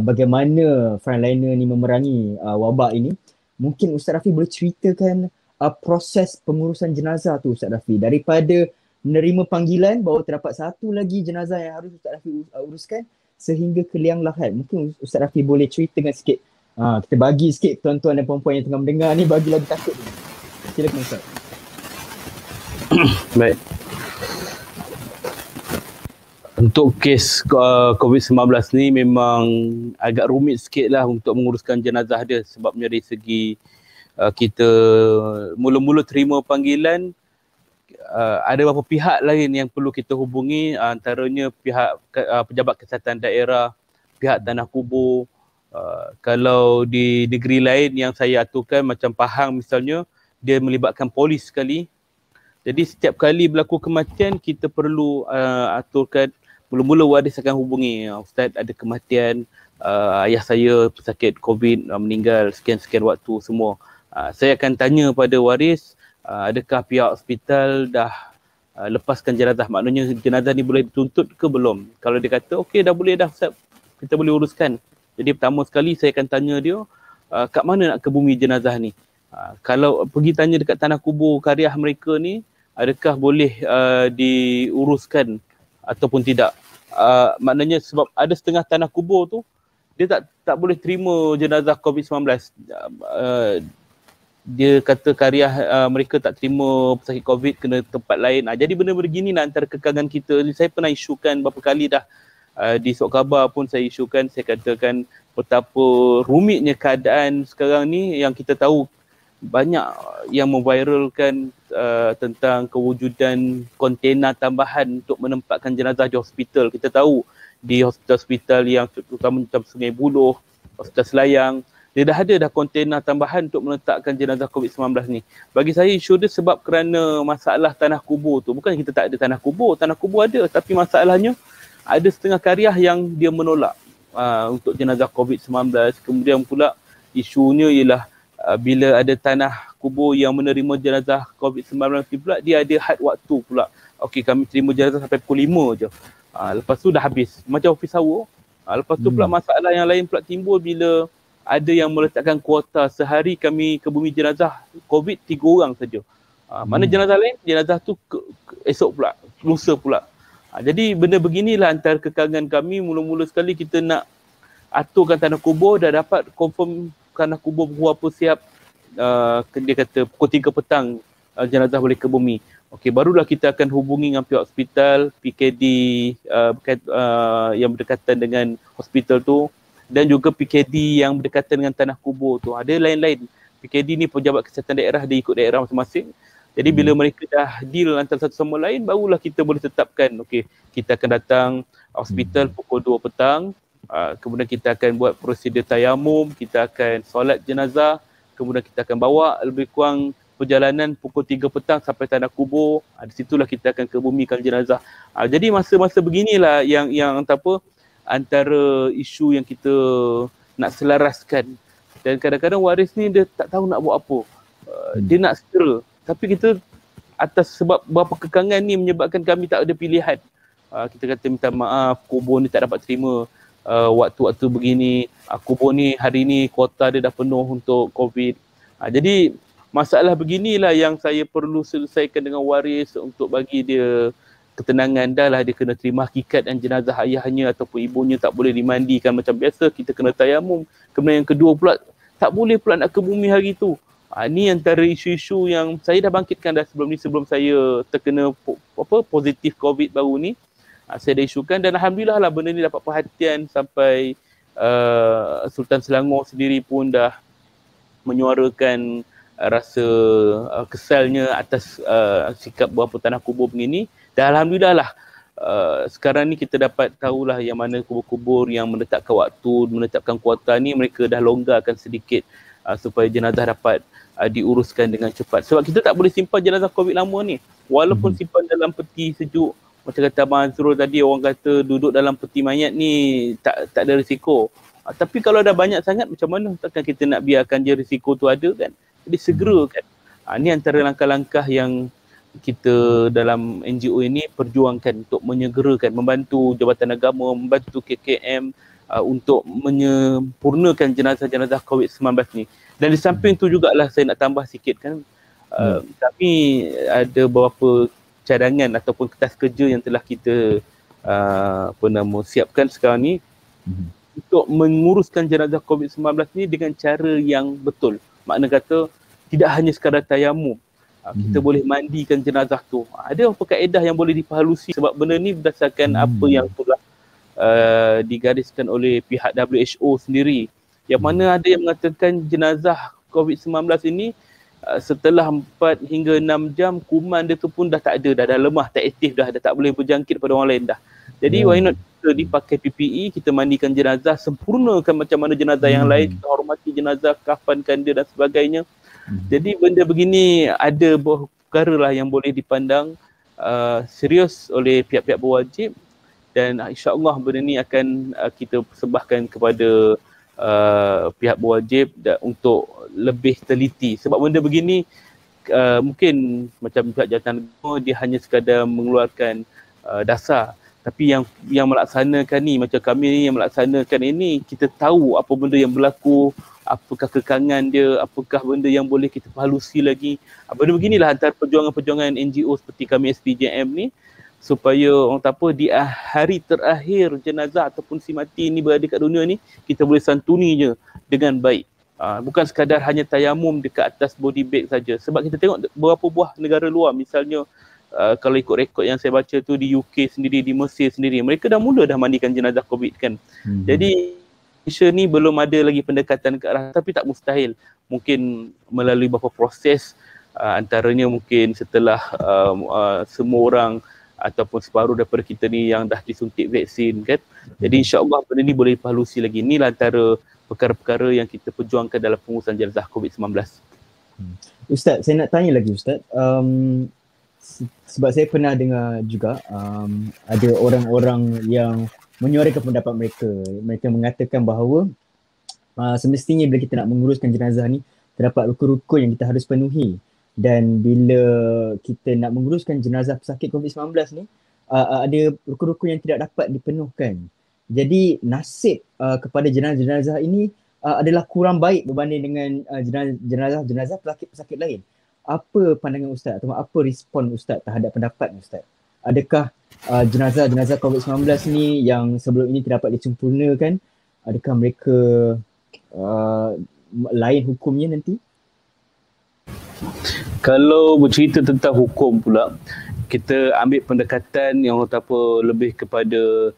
bagaimana frontliner ni memerangi wabak ini. Mungkin Ustaz Rafi boleh ceritakan proses pengurusan jenazah tu, Ustaz Rafi, daripada menerima panggilan bahawa terdapat satu lagi jenazah yang harus Ustaz Rafi uruskan sehingga ke liang lahat. Mungkin Ustaz Rafi boleh ceritakan sikit. Kita bagi sikit tuan-tuan dan puan-puan yang tengah mendengar ni bagi lagi takut. Silakan Ustaz. Baik. Untuk kes COVID-19 ni memang agak rumit sikit lah untuk menguruskan jenazah dia, sebabnya dari segi kita mula-mula terima panggilan, ada beberapa pihak lain yang perlu kita hubungi, antaranya pihak pejabat kesihatan daerah, pihak tanah kubur. Kalau di negeri lain yang saya aturkan macam Pahang misalnya, dia melibatkan polis sekali. Jadi setiap kali berlaku kematian, kita perlu aturkan, mula-mula waris akan hubungi, Ustaz ada kematian, ayah saya pesakit COVID, meninggal sekian-sekian waktu semua. Saya akan tanya pada waris, adakah pihak hospital dah lepaskan jenazah, maknanya jenazah ni boleh dituntut ke belum. Kalau dia kata okey dah boleh dah Ustaz, kita boleh uruskan. Jadi pertama sekali saya akan tanya dia, kat mana nak ke bumi jenazah ni. Kalau pergi tanya dekat tanah kubur karya mereka ni, adakah boleh diuruskan ataupun tidak. Maknanya sebab ada setengah tanah kubur tu dia tak boleh terima jenazah COVID-19. Dia kata karya mereka tak terima pesakit COVID, kena tempat lain. Jadi benda begini lah antara kekangan kita. Saya pernah isukan berapa kali dah, di Surat Khabar pun saya isukan, saya katakan betapa rumitnya keadaan sekarang ni, yang kita tahu banyak yang memviralkan tentang kewujudan kontena tambahan untuk menempatkan jenazah di hospital. Kita tahu di hospital-hospital yang terutama macam Sungai Buloh, Hospital Selayang, dia dah ada dah kontena tambahan untuk meletakkan jenazah COVID-19 ni. Bagi saya isu dia sebab kerana masalah tanah kubur tu. Bukan kita tak ada tanah kubur ada, tapi masalahnya ada setengah karya yang dia menolak untuk jenazah COVID-19. Kemudian pula isunya ialah bila ada tanah kubur yang menerima jenazah COVID-19 ni pula, dia ada had waktu pula. Okey, kami terima jenazah sampai pukul 5 je. Lepas tu dah habis. Macam ofis awak. Lepas tu pula masalah yang lain pula timbul bila ada yang meletakkan kuota sehari kami ke bumi jenazah COVID 3 orang saja. Mana jenazah lain? Jenazah tu esok pula, lusa pula. Jadi benda beginilah antara kekangan kami. Mula-mula sekali kita nak aturkan tanah kubur, dah dapat confirm tanah kubur berapa siap. Dia kata pukul 3 petang jenazah boleh ke bumi. Okey, barulah kita akan hubungi dengan pihak hospital, PKD yang berdekatan dengan hospital tu, dan juga PKD yang berdekatan dengan tanah kubur tu. Ada lain-lain. PKD ni pejabat kesihatan daerah, dia ikut daerah masing-masing. Jadi bila mereka dah deal antara satu sama lain, barulah kita boleh tetapkan, okey, kita akan datang hospital pukul 2 petang, kemudian kita akan buat prosedur tayamum, kita akan solat jenazah, kemudian kita akan bawa lebih kurang perjalanan pukul 3 petang sampai tanah kubur. Di situlah kita akan kebumikan jenazah. Jadi masa-masa beginilah yang antara isu yang kita nak selaraskan. Dan kadang-kadang waris ni dia tak tahu nak buat apa. Dia nak segera. Tapi kita atas sebab beberapa kekangan ni menyebabkan kami tak ada pilihan. Kita kata minta maaf, kubur ni tak dapat terima waktu-waktu begini. Kubur ni hari ni kuota dia dah penuh untuk COVID. Jadi masalah beginilah yang saya perlu selesaikan dengan waris untuk bagi dia ketenangan. Dah lah dia kena terima hakikat dan jenazah ayahnya ataupun ibunya tak boleh dimandikan macam biasa, kita kena tayamum. Kemudian yang kedua pula, tak boleh pula nak ke bumi hari tu. Ni antara isu-isu yang saya dah bangkitkan dah sebelum saya terkena positif COVID baru ni. Saya dah isukan dan alhamdulillah lah benda ni dapat perhatian sampai Sultan Selangor sendiri pun dah menyuarakan rasa kesalnya atas sikap beberapa tanah kubur begini. Dan alhamdulillah lah sekarang ni kita dapat tahulah yang mana kubur-kubur yang menetapkan waktu, menetapkan kuota ni mereka dah longgarkan sedikit supaya jenazah dapat diuruskan dengan cepat. Sebab kita tak boleh simpan jenazah COVID lama ni. Walaupun simpan dalam peti sejuk, macam kata Abang Azrul tadi, orang kata duduk dalam peti mayat ni tak ada risiko. Tapi kalau dah banyak sangat, macam mana takkan kita nak biarkan je risiko tu ada kan? Jadi segera kan. Ini antara langkah-langkah yang kita dalam NGO ini perjuangkan untuk menyegerakan, membantu Jabatan Agama, membantu KKM untuk menyempurnakan jenazah-jenazah COVID-19 ni. Dan di samping tu jugalah saya nak tambah sikit kan, kami ada beberapa cadangan ataupun kertas kerja yang telah kita siapkan sekarang ni untuk menguruskan jenazah COVID-19 ni dengan cara yang betul. Makna kata tidak hanya sekadar tayamum, kita boleh mandikan jenazah tu. Ada beberapa kaedah yang boleh diperhalusi sebab benda ni berdasarkan apa yang telah digariskan oleh pihak WHO sendiri. Yang mana ada yang mengatakan jenazah COVID-19 ini setelah 4 hingga 6 jam kuman dia tu pun dah tak ada, dah lemah, tak aktif dah tak boleh berjangkit pada orang lain dah. Jadi why not kita dipakai PPE, kita mandikan jenazah, sempurnakan macam mana jenazah yang lain, kita hormati jenazah, kafankan dia dan sebagainya. Jadi benda begini ada beberapa perkara lah yang boleh dipandang serius oleh pihak-pihak berwajib dan insya-Allah benda ni akan kita persembahkan kepada pihak berwajib untuk lebih teliti. Sebab benda begini mungkin macam pihak jawatan agama dia hanya sekadar mengeluarkan dasar, tapi yang melaksanakan ni macam kami ni yang melaksanakan ini, kita tahu apa benda yang berlaku, apakah kekangan dia, apakah benda yang boleh kita perhalusi lagi. Benda beginilah antara perjuangan-perjuangan NGO seperti kami SPJM ni, supaya orang tak apa di hari terakhir jenazah ataupun si mati ni berada kat dunia ni, kita boleh santuni je dengan baik. Bukan sekadar hanya tayamum dekat atas body bag saja. Sebab kita tengok beberapa buah negara luar, misalnya kalau ikut rekod yang saya baca tu di UK sendiri, di Mesir sendiri, mereka dah mula dah mandikan jenazah COVID kan. Jadi Malaysia ni belum ada lagi pendekatan ke arah, tapi tak mustahil. Mungkin melalui beberapa proses, antaranya mungkin setelah semua orang ataupun separuh daripada kita ni yang dah disuntik vaksin kan, Jadi insya-Allah benda ni boleh diperhalusi lagi. Inilah antara perkara-perkara yang kita perjuangkan dalam pengurusan jenazah COVID-19. Ustaz, saya nak tanya lagi Ustaz. Sebab saya pernah dengar juga ada orang-orang yang menyuarakan pendapat mereka. Mereka mengatakan bahawa semestinya bila kita nak menguruskan jenazah ni, terdapat rukun-rukun yang kita harus penuhi. Dan bila kita nak menguruskan jenazah pesakit COVID-19 ni, ada rukun-rukun yang tidak dapat dipenuhkan. Jadi nasib kepada jenazah-jenazah ini adalah kurang baik berbanding dengan jenazah-jenazah pesakit-pesakit lain. Apa pandangan Ustaz atau apa respon Ustaz terhadap pendapat Ustaz? Adakah jenazah-jenazah COVID-19 ni yang sebelum ini tidak dapat disempurnakan, adakah mereka lain hukumnya nanti? Kalau bercerita tentang hukum pula, kita ambil pendekatan yang lebih kepada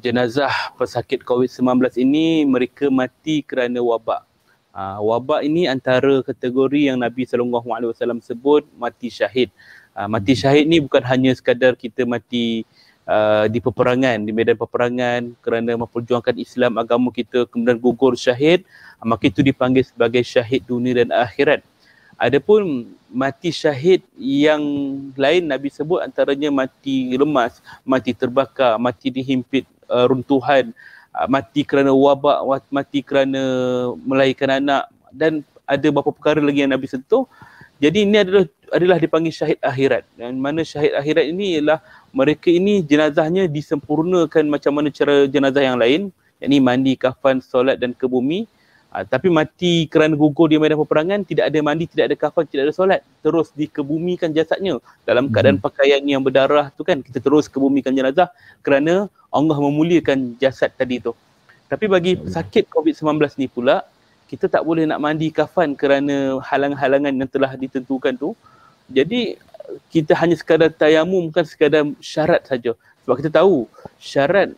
jenazah pesakit COVID-19 ini mereka mati kerana wabak. Wabak ini antara kategori yang Nabi SAW sebut mati syahid. Mati syahid ni bukan hanya sekadar kita mati di peperangan, di medan peperangan kerana memperjuangkan Islam agama kita kemudian gugur syahid, maka itu dipanggil sebagai syahid dunia dan akhirat. Adapun mati syahid yang lain Nabi sebut antaranya mati lemas, mati terbakar, mati dihimpit runtuhan, mati kerana wabak, mati kerana melahirkan anak, dan ada beberapa perkara lagi yang Nabi sentuh. Jadi ini adalah dipanggil syahid akhirat. Dan mana syahid akhirat ini ialah mereka ini jenazahnya disempurnakan macam mana cara jenazah yang lain, yakni mandi, kafan, solat dan ke bumi. Tapi mati kerana gugur di medan peperangan, tidak ada mandi, tidak ada kafan, tidak ada solat. Terus dikebumikan jasadnya dalam keadaan pakaian yang berdarah tu kan, kita terus kebumikan jenazah kerana Allah memuliakan jasad tadi tu. Tapi bagi pesakit COVID-19 ni pula, kita tak boleh nak mandi kafan kerana halang-halangan yang telah ditentukan tu. Jadi kita hanya sekadar tayamum, bukan sekadar syarat saja. Sebab kita tahu syarat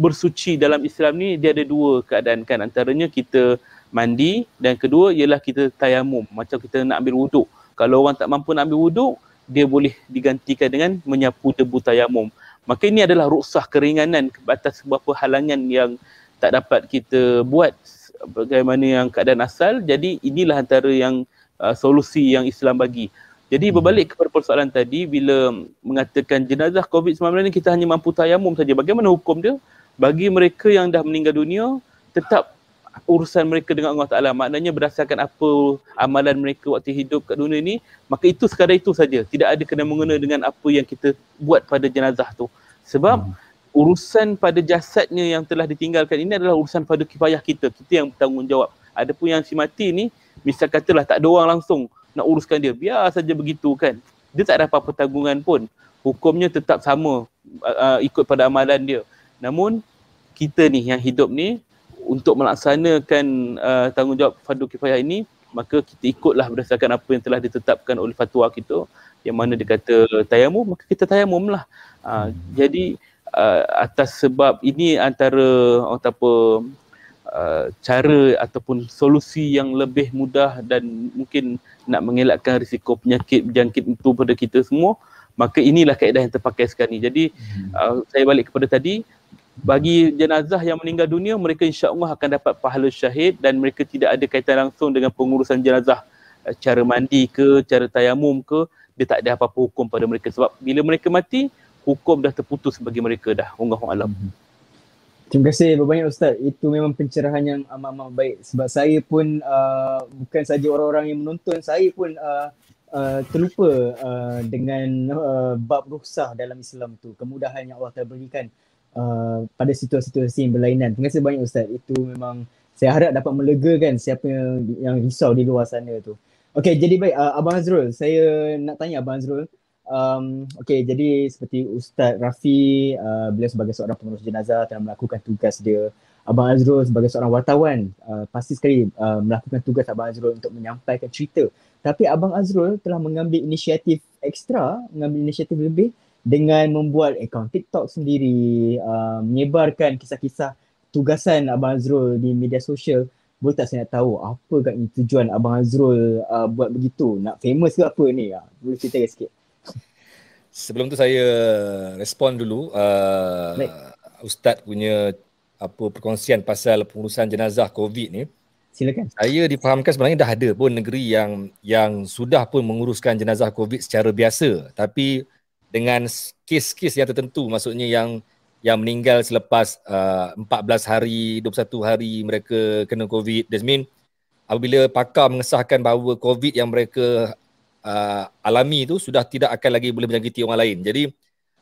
bersuci dalam Islam ni dia ada dua keadaan kan, antaranya kita mandi dan kedua ialah kita tayamum, macam kita nak ambil wuduk. Kalau orang tak mampu nak ambil wuduk, dia boleh digantikan dengan menyapu debu tayamum. Maka ini adalah rukhsah keringanan atas beberapa halangan yang tak dapat kita buat bagaimana yang keadaan asal. Jadi inilah antara yang solusi yang Islam bagi. Jadi berbalik kepada persoalan tadi, bila mengatakan jenazah COVID-19 ni kita hanya mampu tayamum saja, bagaimana hukum dia? Bagi mereka yang dah meninggal dunia, tetap urusan mereka dengan Allah Ta'ala. Maknanya berdasarkan apa amalan mereka waktu hidup kat dunia ni, maka itu sekadar itu saja. Tidak ada kena-mengena dengan apa yang kita buat pada jenazah tu. Sebab urusan pada jasadnya yang telah ditinggalkan ini adalah urusan pada kifayah kita. Kita yang bertanggungjawab. Adapun yang si mati ni, misal katalah tak ada orang langsung nak uruskan dia, biar saja begitu kan. Dia tak ada apa-apa tanggungan pun. Hukumnya tetap sama ikut pada amalan dia. Namun kita ni yang hidup ni untuk melaksanakan tanggungjawab fardu kifayah ini, maka kita ikutlah berdasarkan apa yang telah ditetapkan oleh fatwa kita, yang mana dia kata tayamum, maka kita tayamum lah. Jadi atas sebab ini antara cara ataupun solusi yang lebih mudah dan mungkin nak mengelakkan risiko penyakit berjangkit itu pada kita semua, maka inilah kaedah yang terpakai sekarang ni. Jadi saya balik kepada tadi, bagi jenazah yang meninggal dunia, mereka insya-Allah akan dapat pahala syahid dan mereka tidak ada kaitan langsung dengan pengurusan jenazah. Cara mandi ke, cara tayamum ke, dia tak ada apa-apa hukum pada mereka. Sebab bila mereka mati, hukum dah terputus bagi mereka dah. Wallahu a'lam. Terima kasih banyak Ustaz. Itu memang pencerahan yang amat-amat baik. Sebab saya pun bukan saja orang-orang yang menonton, saya pun terlupa dengan bab rukhsah dalam Islam tu. Kemudahan yang Allah telah berikan pada situasi-situasi yang berlainan. Terima kasih banyak Ustaz. Itu memang saya harap dapat melegakan siapa yang risau di luar sana tu. Okey, jadi baik Abang Azrul, saya nak tanya Abang Azrul. Okey, jadi seperti Ustaz Rafi, beliau sebagai seorang pengurus jenazah telah melakukan tugas dia. Abang Azrul sebagai seorang wartawan pasti sekali melakukan tugas Abang Azrul untuk menyampaikan cerita. Tapi Abang Azrul telah mengambil inisiatif ekstra, mengambil inisiatif lebih dengan membuat akaun TikTok sendiri, menyebarkan kisah-kisah tugasan Abang Azrul di media sosial. Boleh tak saya nak tahu apa kat ni tujuan Abang Azrul buat begitu? Nak famous ke apa ni? Boleh cerita sikit? Sebelum tu saya respon dulu. Ustaz punya perkongsian pasal pengurusan jenazah COVID ni. Silakan. Saya difahamkan sebenarnya dah ada pun negeri yang sudah pun menguruskan jenazah COVID secara biasa, tapi dengan kes-kes yang tertentu, maksudnya yang meninggal selepas 14 hari, 21 hari mereka kena COVID. That mean apabila pakar mengesahkan bahawa COVID yang mereka alami itu sudah tidak akan lagi boleh menjangkiti orang lain. Jadi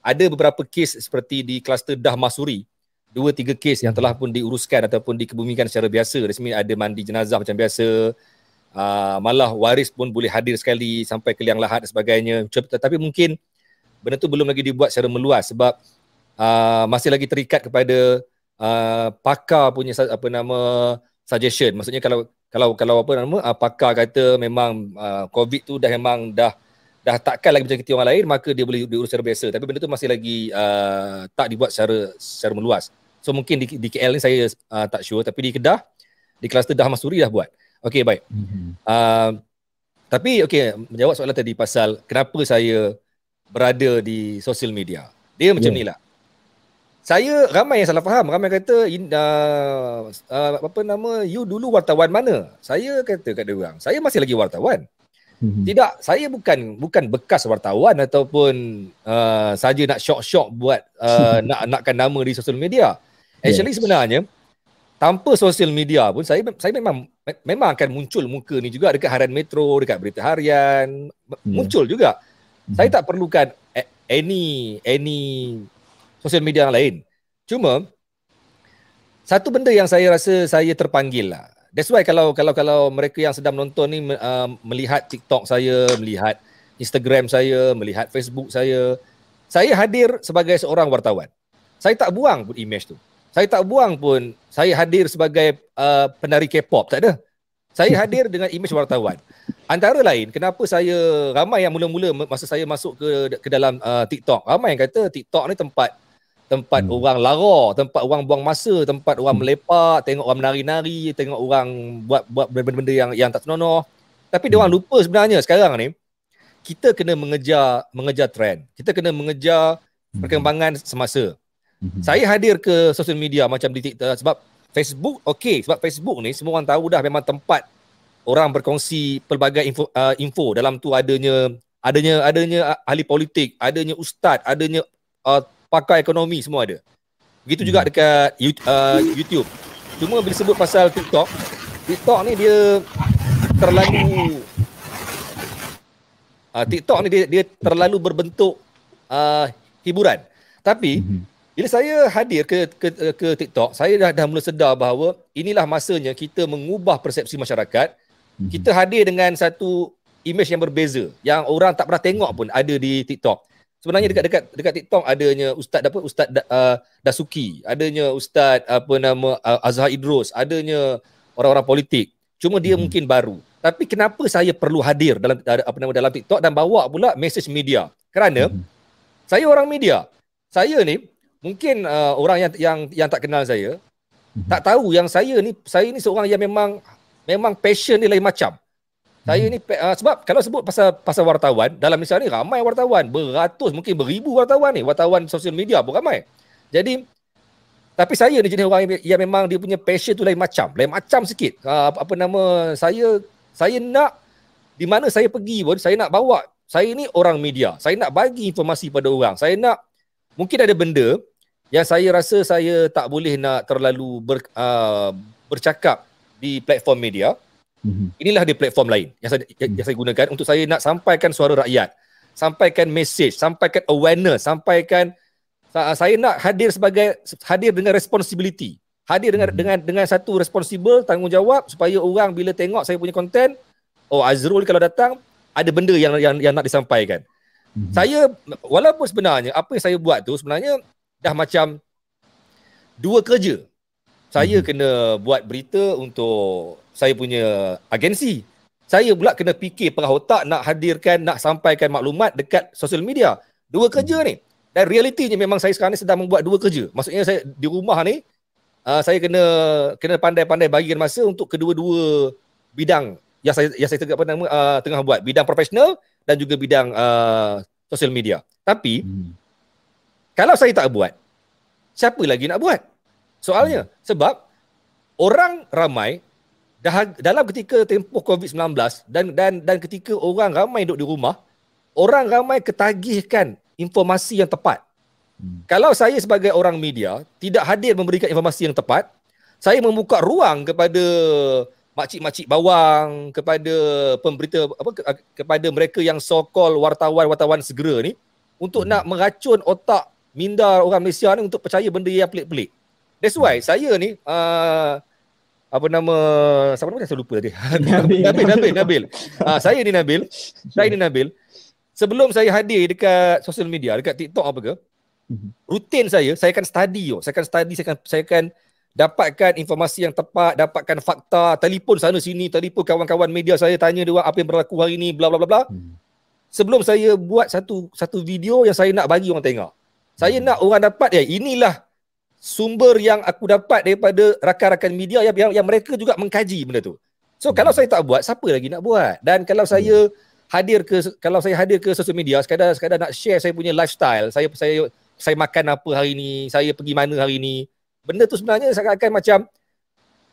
ada beberapa kes seperti di kluster Dahmasuri, 2-3 kes yang telah pun diuruskan ataupun dikebumikan secara biasa. Rasmi ada mandi jenazah macam biasa. Malah waris pun boleh hadir sekali sampai ke liang lahat dan sebagainya. Tetapi mungkin benda tu belum lagi dibuat secara meluas sebab masih lagi terikat kepada pakar punya suggestion. Maksudnya kalau pakar kata memang COVID tu dah takkan lagi menjangkiti orang lain, maka dia boleh diurus secara biasa. Tapi benda tu masih lagi tak dibuat secara meluas. So mungkin di KL ni saya tak sure, tapi di Kedah, di kluster Dahmasuri dah buat. Okey, baik. Tapi okey, menjawab soalan tadi pasal kenapa saya berada di sosial media. Dia macam ni lah. Saya ramai yang salah faham. Ramai kata you dulu wartawan mana? Saya kata kat dia orang, saya masih lagi wartawan. Tidak, saya bukan bekas wartawan ataupun saja nak syok-syok buat nakkan nama di sosial media. Actually sebenarnya tanpa sosial media pun saya memang akan muncul muka ni juga dekat harian Metro, dekat berita harian, muncul juga. Saya tak perlukan any sosial media yang lain. Cuma satu benda yang saya rasa saya terpanggil lah. That's why kalau mereka yang sedang menonton ni melihat TikTok saya, melihat Instagram saya, melihat Facebook saya hadir sebagai seorang wartawan. Saya tak buang pun image tu. Saya tak buang pun saya hadir sebagai penari K-pop, tak ada. Saya hadir dengan imej wartawan. Antara lain, kenapa saya ramai yang mula-mula masa saya masuk ke dalam TikTok, ramai yang kata TikTok ni tempat orang lara, tempat orang buang masa, tempat orang melepak, tengok orang menari-nari, tengok orang buat benda-benda yang tak senonoh. Tapi dia orang lupa sebenarnya sekarang ni kita kena mengejar trend. Kita kena mengejar perkembangan semasa. Saya hadir ke sosial media macam di TikTok sebab Facebook, sebab Facebook ni semua orang tahu dah memang tempat orang berkongsi pelbagai info. Dalam tu adanya ahli politik, adanya ustaz, adanya pakar ekonomi, semua ada. Begitu juga dekat YouTube. Cuma bila sebut pasal TikTok ni dia terlalu dia terlalu berbentuk hiburan. Tapi bila saya hadir ke TikTok, saya dah mula sedar bahawa inilah masanya kita mengubah persepsi masyarakat. Kita hadir dengan satu imej yang berbeza, yang orang tak pernah tengok pun ada di TikTok. Sebenarnya dekat TikTok adanya Ustaz Dasuki, adanya Ustaz Azhar Idrus, adanya orang-orang politik. Cuma dia mungkin baru. Tapi kenapa saya perlu hadir dalam TikTok dan bawa pula message media? Kerana saya orang media. Saya ni mungkin orang yang tak kenal saya tak tahu yang saya ni seorang yang memang passion dia lain macam. Saya ni sebab kalau sebut pasal wartawan, dalam Malaysia ni ramai wartawan, beratus mungkin beribu wartawan ni, wartawan sosial media pun ramai. Jadi tapi saya ni jenis orang yang memang dia punya passion tu lain macam sikit. Saya nak di mana saya pergi pun saya nak bawa, saya ni orang media. Saya nak bagi informasi pada orang. Saya nak, mungkin ada benda yang saya rasa saya tak boleh nak terlalu bercakap di platform media. Inilah dia platform lain yang saya gunakan untuk saya nak sampaikan suara rakyat, sampaikan message, sampaikan awareness, saya nak hadir dengan responsibility, hadir dengan satu responsible, tanggungjawab supaya orang bila tengok saya punya konten, Azrul kalau datang ada benda yang nak disampaikan. Saya walaupun sebenarnya apa yang saya buat tu sebenarnya dah macam dua kerja. Saya kena buat berita untuk saya punya agensi. Saya pula kena fikir perah otak nak hadirkan, nak sampaikan maklumat dekat sosial media. Dua kerja ni. Dan realitinya memang saya sekarang ni sedang membuat dua kerja. Maksudnya saya di rumah ni saya kena pandai-pandai bagikan masa untuk kedua-dua bidang yang saya tengah buat. Bidang profesional dan juga bidang sosial media. Tapi kalau saya tak buat, siapa lagi nak buat? Soalnya, sebab orang ramai dalam ketika tempoh COVID-19 dan ketika orang ramai duduk di rumah, orang ramai ketagihkan informasi yang tepat. Kalau saya sebagai orang media tidak hadir memberikan informasi yang tepat, saya membuka ruang kepada makcik-makcik bawang, kepada pemberita kepada mereka yang so-called wartawan segera ni untuk nak meracun otak minda orang Malaysia ni untuk percaya benda yang pelik-pelik. That's why saya ni apa nama saya lupa tadi. Nabil. Saya ni Nabil. Sebelum saya hadir dekat sosial media, dekat TikTok apa ke, rutin saya akan study. Saya akan dapatkan informasi yang tepat, dapatkan fakta, telefon sana sini, telefon kawan-kawan media saya, tanya dia apa yang berlaku hari ni, bla bla bla bla. Sebelum saya buat satu video yang saya nak bagi orang tengok. Saya nak orang dapat inilah sumber yang aku dapat daripada rakan-rakan media yang mereka juga mengkaji benda tu. So kalau saya tak buat, siapa lagi nak buat? Dan kalau saya hadir ke sosial media sekadar nak share saya punya lifestyle, saya makan apa hari ni, saya pergi mana hari ni, benda tu sebenarnya akan macam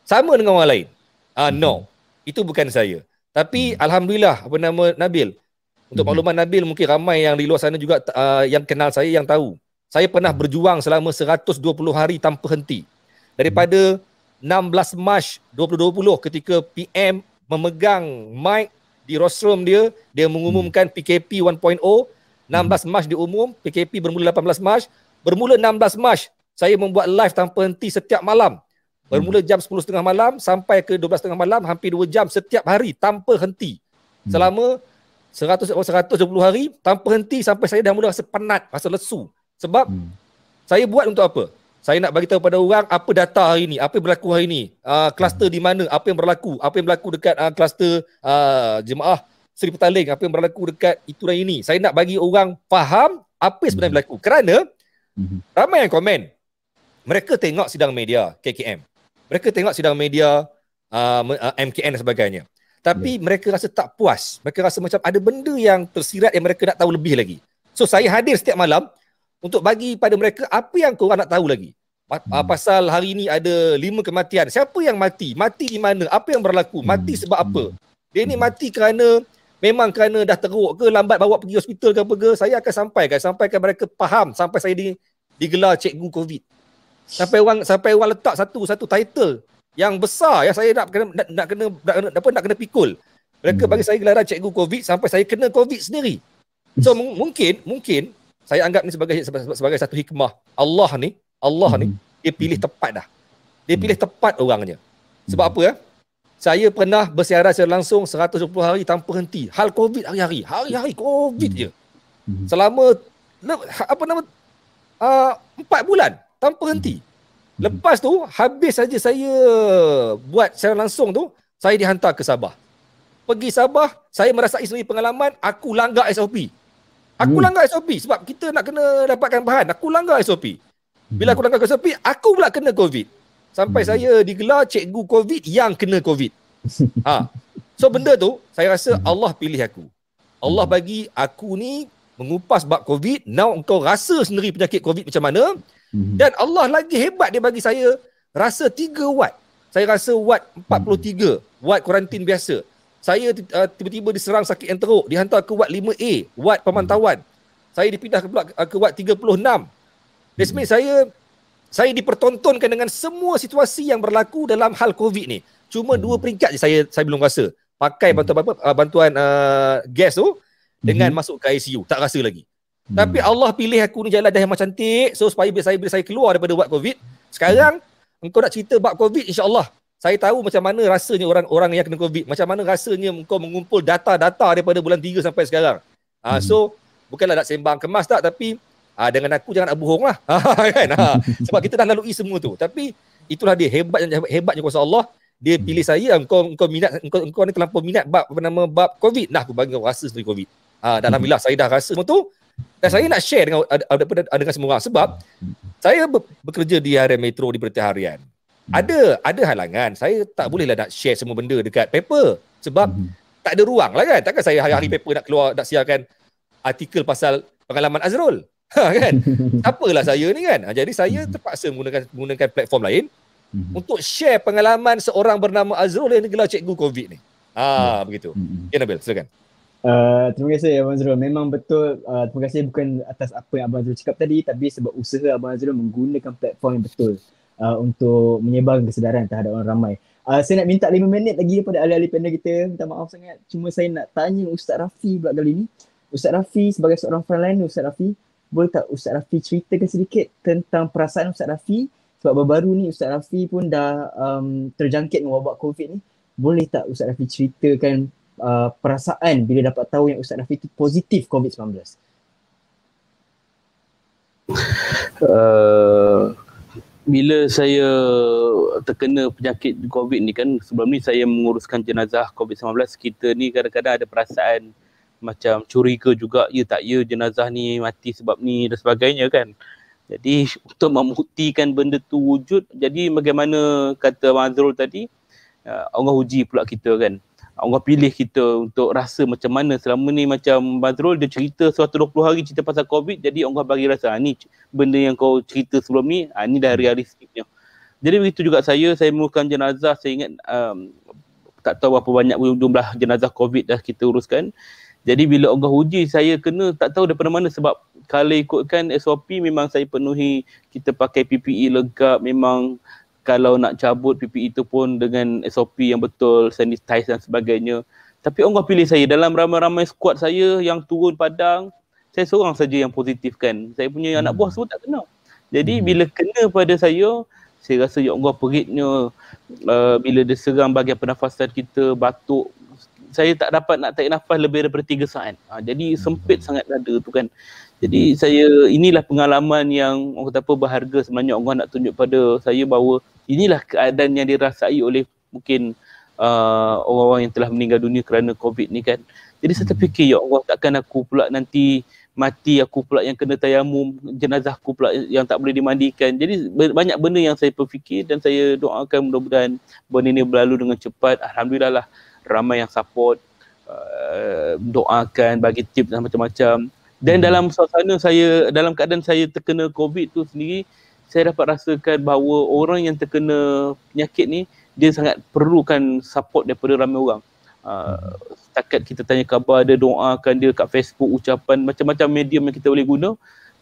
sama dengan orang lain. No, itu bukan saya. Tapi alhamdulillah, apa nama Nabil, untuk makluman Nabil, mungkin ramai yang di luar sana juga yang kenal saya yang tahu. Saya pernah berjuang selama 120 hari tanpa henti. Daripada 16 Mac 2020 ketika PM memegang mic di rostrum dia mengumumkan PKP 1.0, 16 Mac diumum, PKP bermula 18 Mac. Bermula 16 Mac, saya membuat live tanpa henti setiap malam. Bermula jam 10.30 malam sampai ke 12.30 malam, hampir 2 jam setiap hari tanpa henti. Selama 120 hari tanpa henti sampai saya dah mula rasa penat, rasa lesu. Sebab saya buat untuk apa? Saya nak bagi tahu pada orang apa data hari ni, apa yang berlaku hari ni, kluster di mana, apa yang berlaku dekat kluster jemaah Seri Petaling, apa yang berlaku dekat itu dan ini. Saya nak bagi orang faham apa yang sebenarnya berlaku. Kerana ramai yang komen, mereka tengok sidang media KKM, mereka tengok sidang media MKN dan sebagainya. Tapi mereka rasa tak puas, mereka rasa macam ada benda yang tersirat yang mereka nak tahu lebih lagi. So saya hadir setiap malam untuk bagi pada mereka apa yang korang nak tahu lagi. Pasal hari ni ada 5 kematian. Siapa yang mati? Mati di mana? Apa yang berlaku? Mati sebab apa? Dia ni mati kerana kerana dah teruk ke, lambat bawa pergi hospital ke apa ke? Saya akan sampaikan mereka faham sampai saya digelar cikgu COVID. Sampai orang letak satu title yang besar yang saya nak kena pikul. Mereka bagi saya gelaran cikgu COVID sampai saya kena COVID sendiri. So mungkin saya anggap ni sebagai satu hikmah. Allah ni dia pilih tepat dah. Dia pilih tepat orangnya. Sebab apa ya? Saya pernah bersiaran secara langsung 120 hari tanpa henti. Hal COVID hari-hari COVID je. Selama 4 bulan tanpa henti. Lepas tu habis saja saya buat secara langsung tu, saya dihantar ke Sabah. Pergi Sabah, saya merasai sendiri pengalaman aku langgar SOP. Langgar SOP sebab kita nak kena dapatkan bahan. Aku langgar SOP. Bila aku langgar SOP, aku pula kena COVID. Sampai saya digelar cikgu COVID yang kena COVID. So benda tu, saya rasa Allah pilih aku. Allah bagi aku ni mengupas bab COVID. Now engkau rasa sendiri penyakit COVID macam mana. Dan Allah lagi hebat, dia bagi saya rasa 3 watt. Saya rasa watt 43, watt kuarantin biasa. Saya tiba-tiba diserang sakit yang teruk, dihantar ke watt 5A, watt pemantauan. Saya dipindah ke watt 36. That means saya dipertontonkan dengan semua situasi yang berlaku dalam hal COVID ni. Cuma 2 peringkat je saya belum rasa. Pakai bantuan gas tu dengan masuk ke ICU, tak rasa lagi. Tapi Allah pilih aku ni jalan dah yang macam cantik. So supaya bila saya keluar daripada watt COVID, sekarang engkau nak cerita bab COVID, insya-Allah saya tahu macam mana rasanya orang yang kena COVID. Macam mana rasanya engkau mengumpul data-data daripada bulan 3 sampai sekarang. So, bukanlah nak sembang kemas tak, tapi dengan aku jangan nak bohong lah. Kan? Sebab kita dah lalui semua tu. Tapi itulah dia hebatnya kuasa Allah. Dia pilih saya, engkau minat, engkau ni terlampau minat bab COVID. Nah, aku bagi kau rasa sendiri COVID. Dan alhamdulillah saya dah rasa semua tu. Dan saya nak share dengan semua orang. Sebab saya bekerja di harian Metro di Berita Harian. Ada halangan. Saya tak bolehlah nak share semua benda dekat paper. Sebab tak ada ruang lah kan. Takkan saya hari-hari paper nak keluar, nak siarkan artikel pasal pengalaman Azrul. Kan? Siapalah saya ni kan? Jadi saya terpaksa menggunakan platform lain untuk share pengalaman seorang bernama Azrul yang gelar cikgu COVID ni. Begitu. Ya Nabil, silakan. Terima kasih Abang Azrul. Memang betul, terima kasih bukan atas apa yang Abang Azrul cakap tadi, tapi sebab usaha Abang Azrul menggunakan platform yang betul untuk menyebarkan kesedaran terhadap orang ramai. Saya nak minta 5 minit lagi daripada ahli-ahli panel kita. Minta maaf sangat. Cuma saya nak tanya Ustaz Rafi pula kali ni. Ustaz Rafi sebagai seorang frontliner, Ustaz Rafi, boleh tak Ustaz Rafi ceritakan sedikit tentang perasaan Ustaz Rafi? Sebab baru-baru ni Ustaz Rafi pun dah terjangkit dengan wabak COVID ni. Boleh tak Ustaz Rafi ceritakan perasaan bila dapat tahu yang Ustaz Rafi itu positif COVID-19? Bila saya terkena penyakit COVID ni kan, sebelum ni saya menguruskan jenazah COVID-19, kita ni kadang-kadang ada perasaan macam curiga juga, ya tak ya jenazah ni mati sebab ni dan sebagainya kan. Jadi untuk membuktikan benda tu wujud, jadi bagaimana kata Abang Azrul tadi, Allah uji pula kita kan. Allah pilih kita untuk rasa macam mana selama ni. Macam Abang Azrul dia cerita 120 hari cerita pasal COVID, jadi Allah bagi rasa ni benda yang kau cerita sebelum ni, ni dah realistiknya. Jadi begitu juga saya menguruskan jenazah. Saya ingat tak tahu berapa banyak jumlah jenazah COVID dah kita uruskan. Jadi bila Allah uji, saya kena tak tahu daripada mana, sebab kalau ikutkan SOP memang saya penuhi, kita pakai PPE lengkap, memang kalau nak cabut PPE itu pun dengan SOP yang betul, sanitize dan sebagainya. Tapi Allah pilih saya dalam ramai-ramai squad saya yang turun padang, saya seorang saja yang positif kan. Saya punya anak buah semua tak kena. Jadi bila kena pada saya rasa ya Allah peritnya, bila dia serang bahagian pernafasan kita, batuk, saya tak dapat nak tarik nafas lebih daripada 3 saat. Jadi sempit sangat dada tu kan. Jadi inilah pengalaman yang orang kata apa berharga sebenarnya. Allah nak tunjuk pada saya bahawa inilah keadaan yang dirasai oleh mungkin orang-orang yang telah meninggal dunia kerana COVID ni kan. Jadi saya terfikir, ya Allah, takkan aku pula nanti mati, aku pula yang kena tayamum, jenazah aku pula yang tak boleh dimandikan. Jadi banyak benda yang saya berfikir dan saya doakan mudah-mudahan benda ini berlalu dengan cepat. Alhamdulillah lah, ramai yang support, doakan, bagi tips dan macam-macam. Dan dalam suasana saya, dalam keadaan saya terkena COVID tu sendiri, saya dapat rasakan bahawa orang yang terkena penyakit ni, dia sangat perlukan support daripada ramai orang. Setakat kita tanya khabar, dia doakan dia kat Facebook, ucapan, macam-macam medium yang kita boleh guna.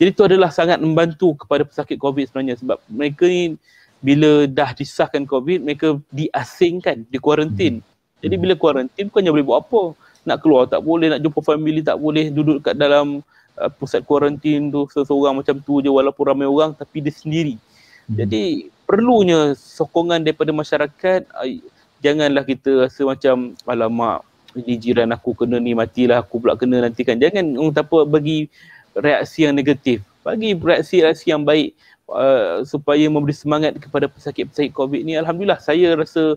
Jadi itu adalah sangat membantu kepada pesakit COVID sebenarnya, sebab mereka ni bila dah disahkan COVID, mereka diasingkan, dikuarantin. Jadi bila kuarantin bukannya boleh buat apa. Nak keluar tak boleh, nak jumpa family tak boleh, duduk kat dalam pusat kuarantin tu seseorang macam tu je walaupun ramai orang, tapi dia sendiri. Jadi perlunya sokongan daripada masyarakat. Janganlah kita rasa macam alamak ni jiran aku kena ni, matilah aku pula kena nanti kan. Jangan bagi reaksi yang negatif. Bagi reaksi yang baik supaya memberi semangat kepada pesakit-pesakit COVID ni. Alhamdulillah saya rasa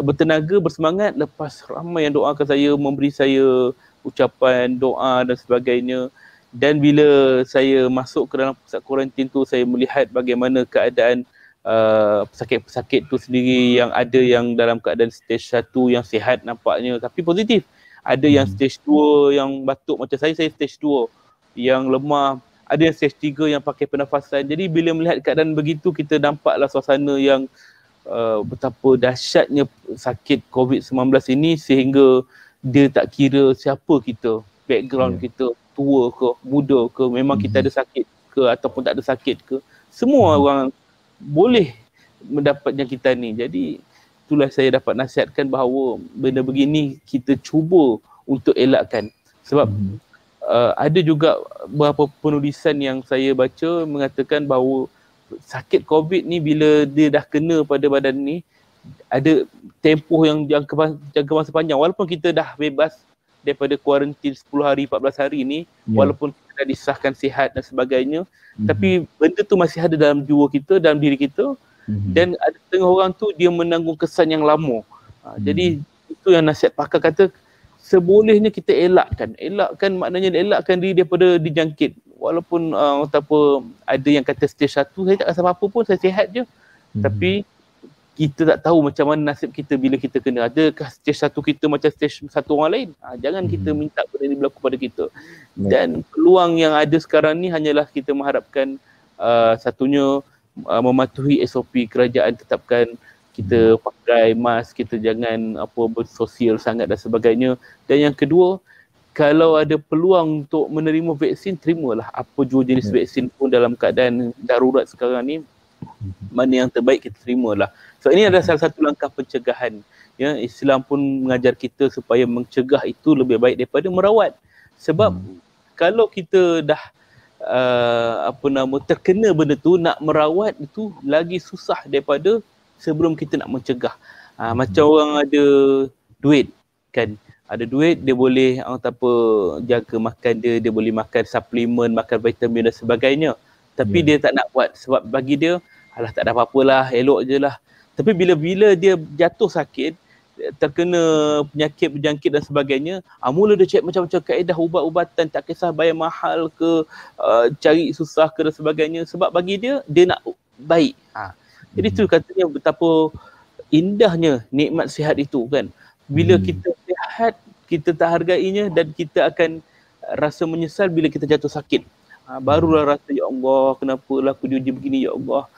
bertenaga, bersemangat lepas ramai yang doakan saya, memberi saya ucapan, doa dan sebagainya. Dan bila saya masuk ke dalam pusat kuarantin tu, saya melihat bagaimana keadaan pesakit-pesakit tu sendiri, yang ada yang dalam keadaan stage 1 yang sihat nampaknya tapi positif. Ada yang stage 2 yang batuk macam saya stage 2 yang lemah. Ada yang stage 3 yang pakai pernafasan. Jadi bila melihat keadaan begitu, kita nampaklah suasana yang betapa dahsyatnya sakit COVID-19 ini, sehingga dia tak kira siapa kita, background kita, tua ke, muda ke, memang kita ada sakit ke ataupun tak ada sakit ke, semua orang boleh mendapat jangkitan ni. Jadi itulah saya dapat nasihatkan bahawa benda begini kita cuba untuk elakkan. Sebab ada juga beberapa penulisan yang saya baca mengatakan bahawa sakit COVID ni bila dia dah kena pada badan ni, ada tempoh yang jangka masa panjang. Walaupun kita dah bebas daripada kuarantin 10 hari, 14 hari ni, walaupun kita dah disahkan sihat dan sebagainya, tapi benda tu masih ada dalam jiwa kita, dalam diri kita, dan ada setengah orang tu dia menanggung kesan yang lama. Jadi itu yang nasihat pakar kata, sebolehnya kita elakkan maknanya elakkan diri daripada dijangkit. Walaupun ada yang kata stage 1, saya tak rasa apa-apa pun, saya sihat je. Tapi kita tak tahu macam mana nasib kita bila kita kena. Adakah stage 1 kita macam stage 1 orang lain? Jangan kita minta benda ni berlaku pada kita. Dan peluang yang ada sekarang ni hanyalah kita mengharapkan satunya mematuhi SOP kerajaan tetapkan, kita pakai mask, kita jangan bersosial sangat dan sebagainya. Dan yang kedua, kalau ada peluang untuk menerima vaksin, terimalah apa jua jenis vaksin pun dalam keadaan darurat sekarang ni. Mana yang terbaik kita terimalah. So ini adalah salah satu langkah pencegahan. Ya, Islam pun mengajar kita supaya mencegah itu lebih baik daripada merawat. Sebab kalau kita dah terkena benda tu, nak merawat itu lagi susah daripada sebelum kita nak mencegah. Macam orang ada duit kan. Ada duit, dia boleh jaga makan dia boleh makan suplemen, makan vitamin dan sebagainya. Tapi dia tak nak buat sebab bagi dia, alah tak ada apa-apalah, elok je lah. Tapi bila dia jatuh sakit, terkena penyakit berjangkit dan sebagainya, mula dia cek macam-macam kaedah ubat-ubatan, tak kisah bayar mahal ke, cari susah ke dan sebagainya. Sebab bagi dia nak baik. Jadi tu katanya betapa indahnya nikmat sihat itu kan. Bila kita sihat, kita tak hargainya dan kita akan rasa menyesal bila kita jatuh sakit. Barulah rasa, ya Allah, kenapalah aku diuji begini, ya Allah.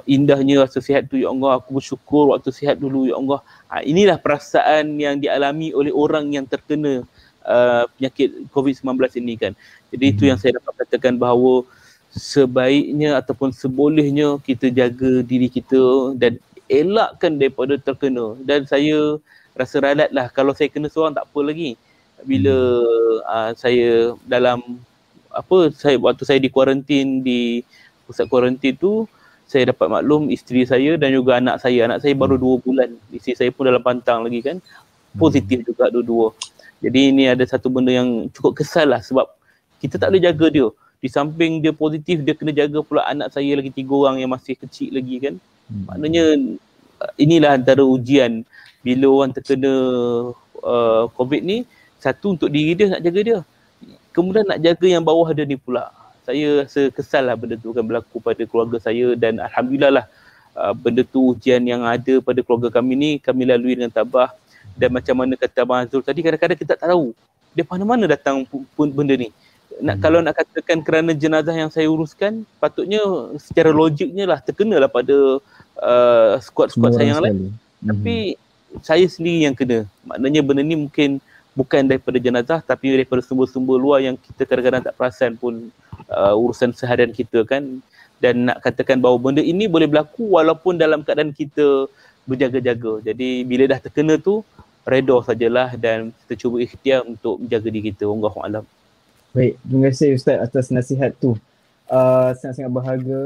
Indahnya rasa sihat tu, ya Allah, aku bersyukur waktu sihat dulu, ya Allah. Inilah perasaan yang dialami oleh orang yang terkena penyakit COVID-19 ini kan. Jadi itu yang saya dapat katakan, bahawa sebaiknya ataupun sebolehnya kita jaga diri kita dan elakkan daripada terkena. Dan saya rasa ralat lah, kalau saya kena seorang tak apa lagi. Bila saya dalam waktu saya di kuarantin, di pusat kuarantin tu, saya dapat maklum isteri saya dan juga anak saya baru 2 bulan. Isteri saya pun dalam pantang lagi kan. Positif juga dua-dua. Jadi ini ada satu benda yang cukup kesal lah, sebab kita tak boleh jaga dia. Di samping dia positif, dia kena jaga pula anak saya lagi 3 orang yang masih kecil lagi kan. Maknanya inilah antara ujian bila orang terkena COVID ni. Satu, untuk diri dia, nak jaga dia. Kemudian nak jaga yang bawah dia ni pula. Saya rasa kesal lah benda tu akan berlaku pada keluarga saya, dan alhamdulillah lah benda tu, ujian yang ada pada keluarga kami ni, kami lalui dengan tabah. Dan macam mana kata Abang Azrul tadi, kadang-kadang kita tak tahu dia mana datang pun benda ni. Kalau nak katakan kerana jenazah yang saya uruskan, patutnya secara logiknya lah terkena lah pada squad-squad saya yang lain. Tapi saya sendiri yang kena. Maknanya benda ni mungkin bukan daripada jenazah, tapi daripada sumber-sumber luar yang kita kadang-kadang tak perasan pun urusan seharian kita kan. Dan nak katakan bahawa benda ini boleh berlaku walaupun dalam keadaan kita berjaga-jaga. Jadi bila dah terkena tu, reda sajalah dan kita cuba ikhtiar untuk menjaga diri kita. Wallahualam. Baik, terima kasih Ustaz atas nasihat tu. Sangat-sangat berharga.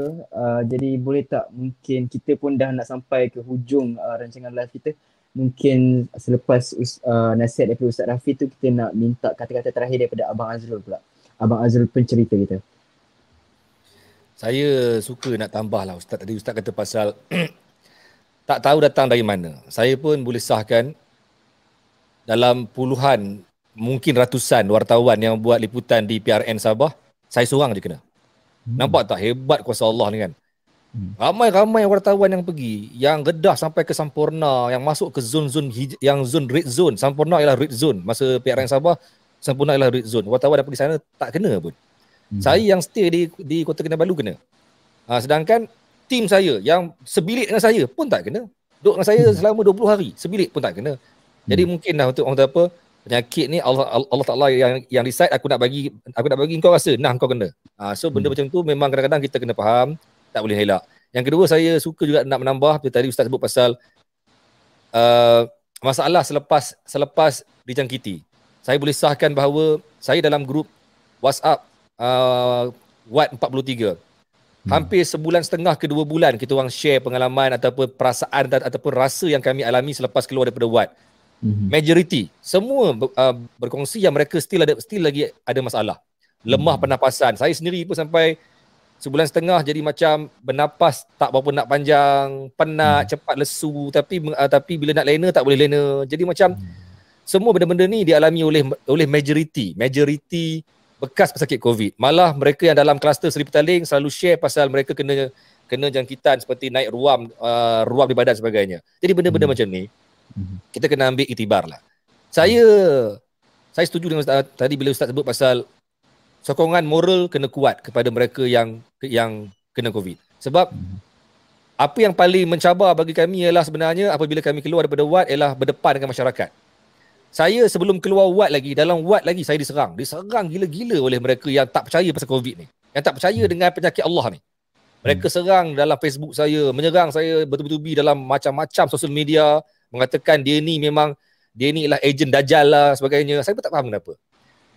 Jadi boleh tak mungkin kita pun dah nak sampai ke hujung rancangan live kita. Mungkin selepas nasihat daripada Ustaz Rafi tu, kita nak minta kata-kata terakhir daripada Abang Azrul pula. Abang Azrul, pencerita kita. Saya suka nak tambah lah Ustaz. Tadi Ustaz kata pasal tak tahu datang dari mana. Saya pun boleh sahkan dalam puluhan, mungkin ratusan wartawan yang buat liputan di PRN Sabah, saya seorang je kena. Nampak tak hebat kuasa Allah ni kan? Ramai-ramai wartawan yang pergi, yang redah sampai ke Sampurna, yang masuk ke zon-zon, yang zon red zone. Sampurna ialah red zone. Masa PRN Sabah, Sampurna ialah red zone. Wartawan yang pergi sana tak kena pun. Saya yang stay di Kota Kinabalu kena. Sedangkan tim saya yang sebilik dengan saya pun tak kena. Duduk dengan saya selama 20 hari, sebilik pun tak kena. Jadi mungkin dah untuk orang kata apa, penyakit ni Allah Ta'ala yang decide, aku nak bagi kau rasa, nah kau kena. So benda macam tu memang kadang-kadang kita kena faham, tak boleh elak. Yang kedua, saya suka juga nak menambah, tadi Ustaz sebut pasal masalah selepas dijangkiti. Saya boleh sahkan bahawa saya dalam grup WhatsApp Watt 43, hampir sebulan setengah ke 2 bulan kita orang share pengalaman ataupun perasaan ataupun rasa yang kami alami selepas keluar daripada Watt. Majority semua berkongsi yang mereka still lagi ada masalah, lemah pernafasan. Saya sendiri pun sampai sebulan setengah jadi macam bernapas tak berapa nak panjang, penat, cepat lesu, tapi bila nak lena tak boleh lena. Jadi macam semua benda-benda ni dialami oleh majority bekas pesakit COVID. Malah mereka yang dalam kluster Seri Petaling selalu share pasal mereka kena kena jangkitan seperti naik ruam di badan sebagainya. Jadi benda-benda macam ni kita kena ambil iktibar lah. Saya setuju dengan Ustaz tadi bila Ustaz sebut pasal sokongan moral kena kuat kepada mereka yang kena COVID. Sebab apa yang paling mencabar bagi kami ialah sebenarnya apabila kami keluar daripada ward ialah berdepan dengan masyarakat. Saya sebelum keluar ward lagi, dalam ward lagi saya diserang gila-gila oleh mereka yang tak percaya pasal COVID ni, yang tak percaya dengan penyakit Allah ni. Mereka serang dalam Facebook saya, menyerang saya betul-betul dalam macam-macam sosial media, mengatakan dia ni ialah ejen Dajjal lah sebagainya. Saya pun tak faham kenapa.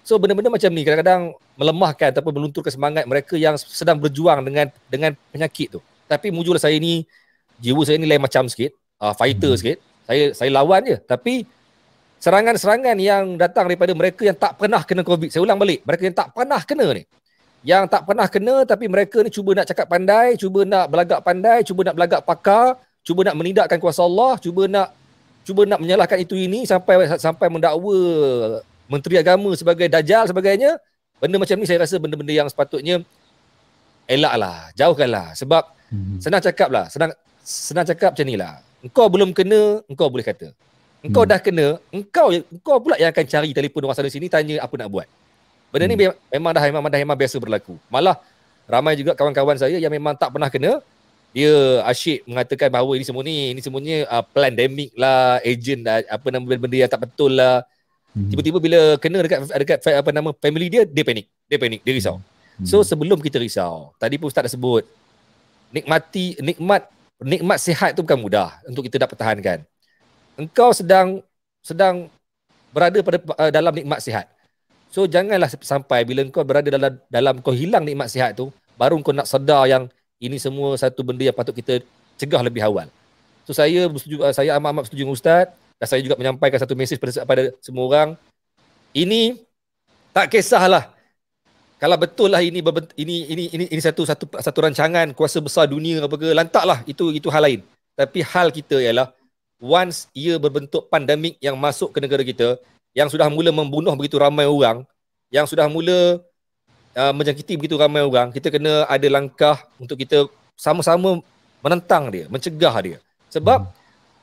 So benda-benda macam ni kadang-kadang melemahkan ataupun melunturkan semangat mereka yang sedang berjuang dengan penyakit tu. Tapi mujurlah saya ni, jiwa saya ni lain macam sikit, fighter sikit. Saya lawan je. Tapi serangan-serangan yang datang daripada mereka yang tak pernah kena COVID. Saya ulang balik, mereka yang tak pernah kena ni. Yang tak pernah kena tapi mereka ni cuba nak cakap pandai, cuba nak belagak pandai, cuba nak belagak pakar, cuba nak menidakkan kuasa Allah, cuba nak menyalahkan itu ini sampai mendakwa Menteri Agama sebagai Dajjal sebagainya. Benda macam ni saya rasa benda-benda yang sepatutnya elaklah, jauhkanlah. Sebab senang cakap macam ni lah. Engkau belum kena, engkau boleh kata. Engkau dah kena, engkau pula yang akan cari telefon orang sana sini tanya apa nak buat. Benda ni memang dah biasa berlaku. Malah ramai juga kawan-kawan saya yang memang tak pernah kena, dia asyik mengatakan bahawa ini semuanya pandemik lah, agent lah, benda yang tak betul lah. Tiba-tiba bila kena dekat family dia panik, dia risau. So sebelum kita risau, tadi pun Ustaz dah sebut, nikmat sihat tu bukan mudah untuk kita dapat pertahankan. Engkau sedang berada dalam nikmat sihat. So janganlah sampai bila engkau berada dalam kau hilang nikmat sihat tu, baru kau nak sedar yang ini semua satu benda yang patut kita cegah lebih awal. So saya amat setuju dengan Ustaz, dan saya juga menyampaikan satu mesej pada semua orang. Ini tak kisahlah kalau betul lah ini satu rancangan kuasa besar dunia apa ke, lantaklah itu hal lain. Tapi hal kita ialah once ia berbentuk pandemik yang masuk ke negara kita, yang sudah mula membunuh begitu ramai orang, yang sudah mula menjangkiti begitu ramai orang, kita kena ada langkah untuk kita sama-sama menentang dia, mencegah dia. Sebab